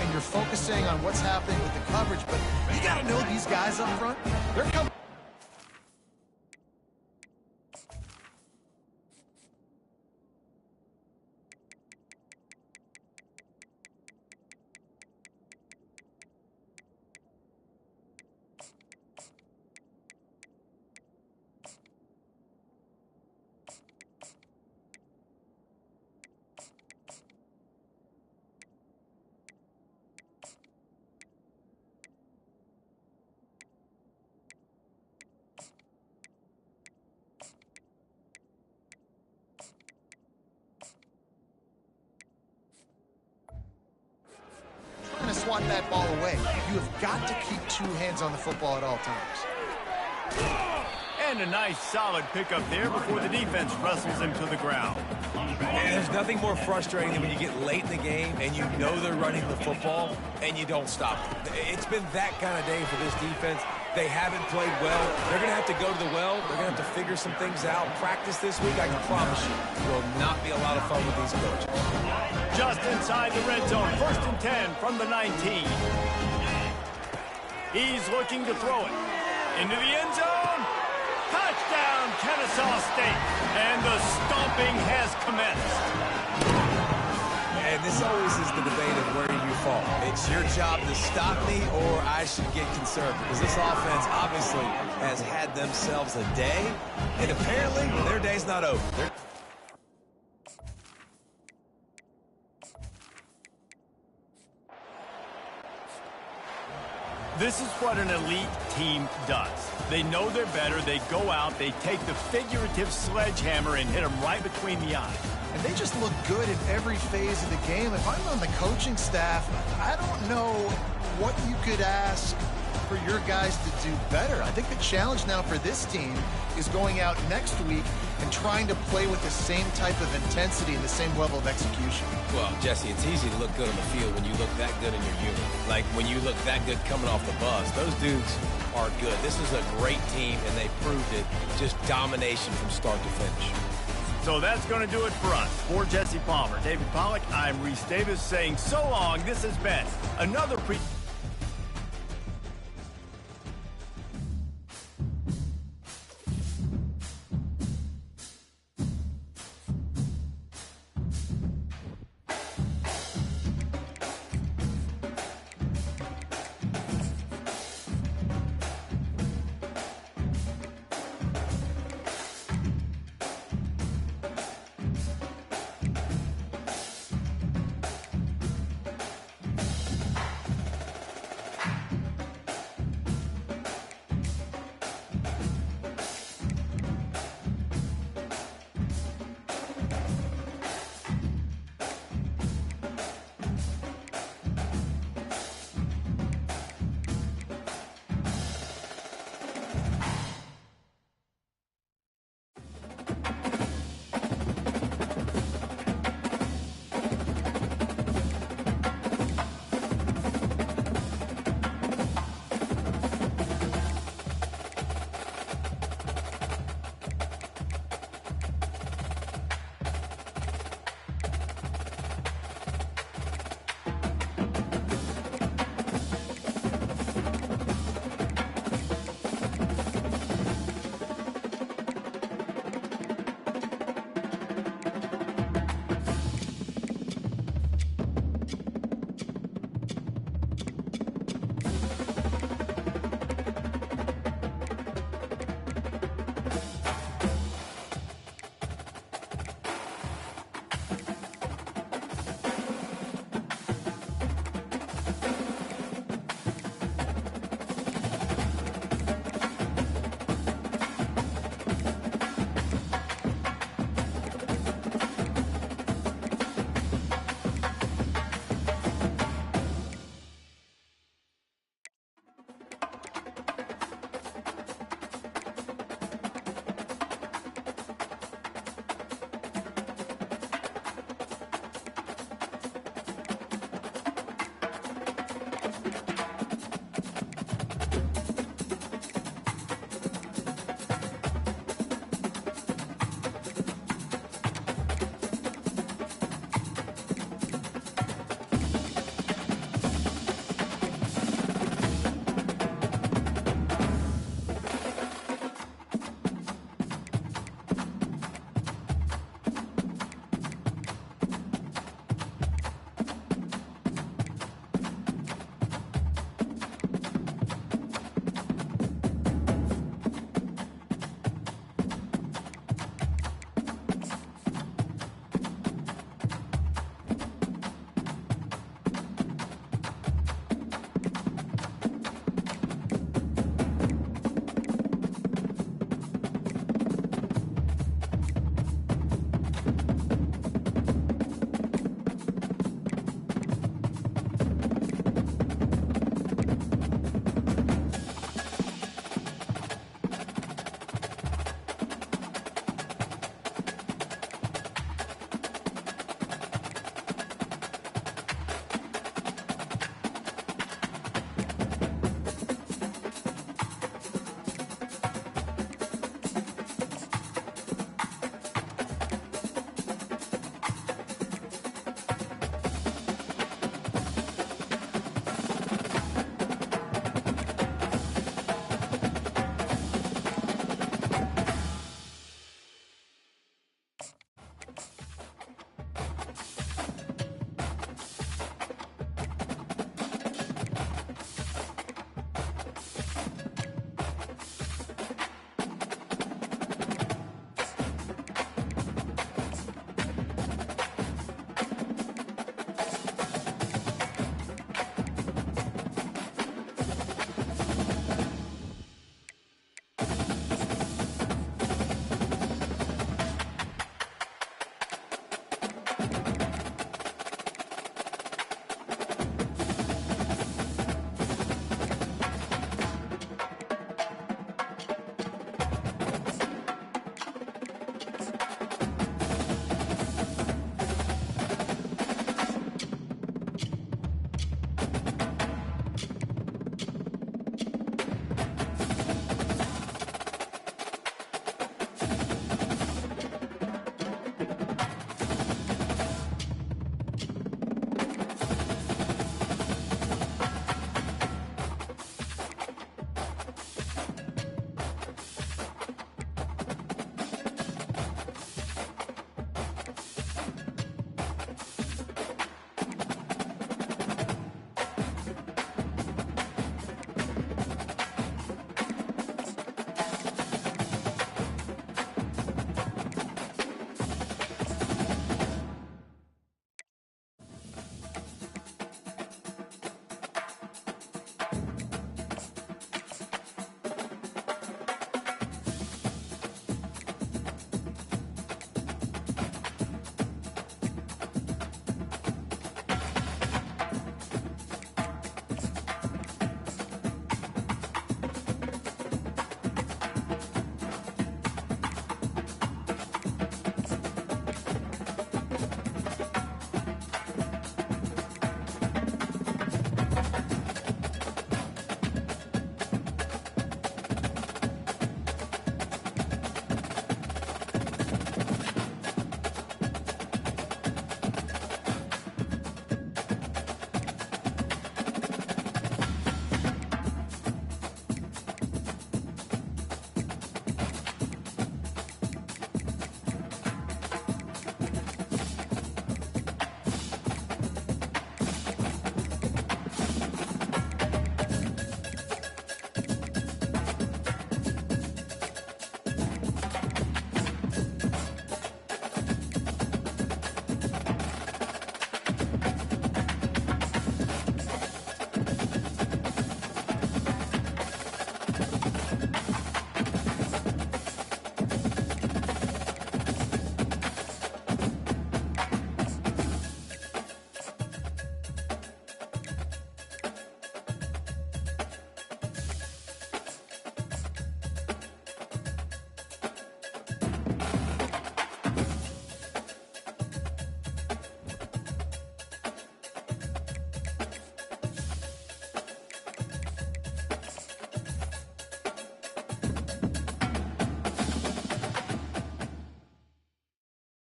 And you're focusing on what's happening with the coverage, but you got to know these guys up front, they're coming. swat that ball away. You have got to keep two hands on the football at all times. And a nice solid pickup there before the defense wrestles him to the ground. And there's nothing more frustrating than when you get late in the game and you know they're running the football and you don't stop them. It's been that kind of day for this defense. They haven't played well. They're going to have to go to the well. They're going to have to figure some things out. Practice this week, I can promise you, will not be a lot of fun with these coaches. Just inside the red zone, 1st and 10 from the 19. He's looking to throw it into the end zone. Touchdown, Kennesaw State. And the stomping has commenced. And this always is the debate of where you fall. It's your job to stop me or I should get concerned, because this offense obviously has had themselves a day, and apparently their day's not over. This is what an elite team does. They know they're better. They go out. They take the figurative sledgehammer and hit them right between the eyes. And they just look good in every phase of the game. If I'm on the coaching staff, I don't know what you could ask for your guys to do better. I think the challenge now for this team is going out next week and trying to play with the same type of intensity and the same level of execution. Well, Jesse, it's easy to look good on the field when you look that good in your unit. Like when you look that good coming off the bus. Those dudes are good. This is a great team, and they proved it. Just domination from start to finish. So that's going to do it for us. For Jesse Palmer, David Pollack, I'm Reese Davis saying so long. This has been another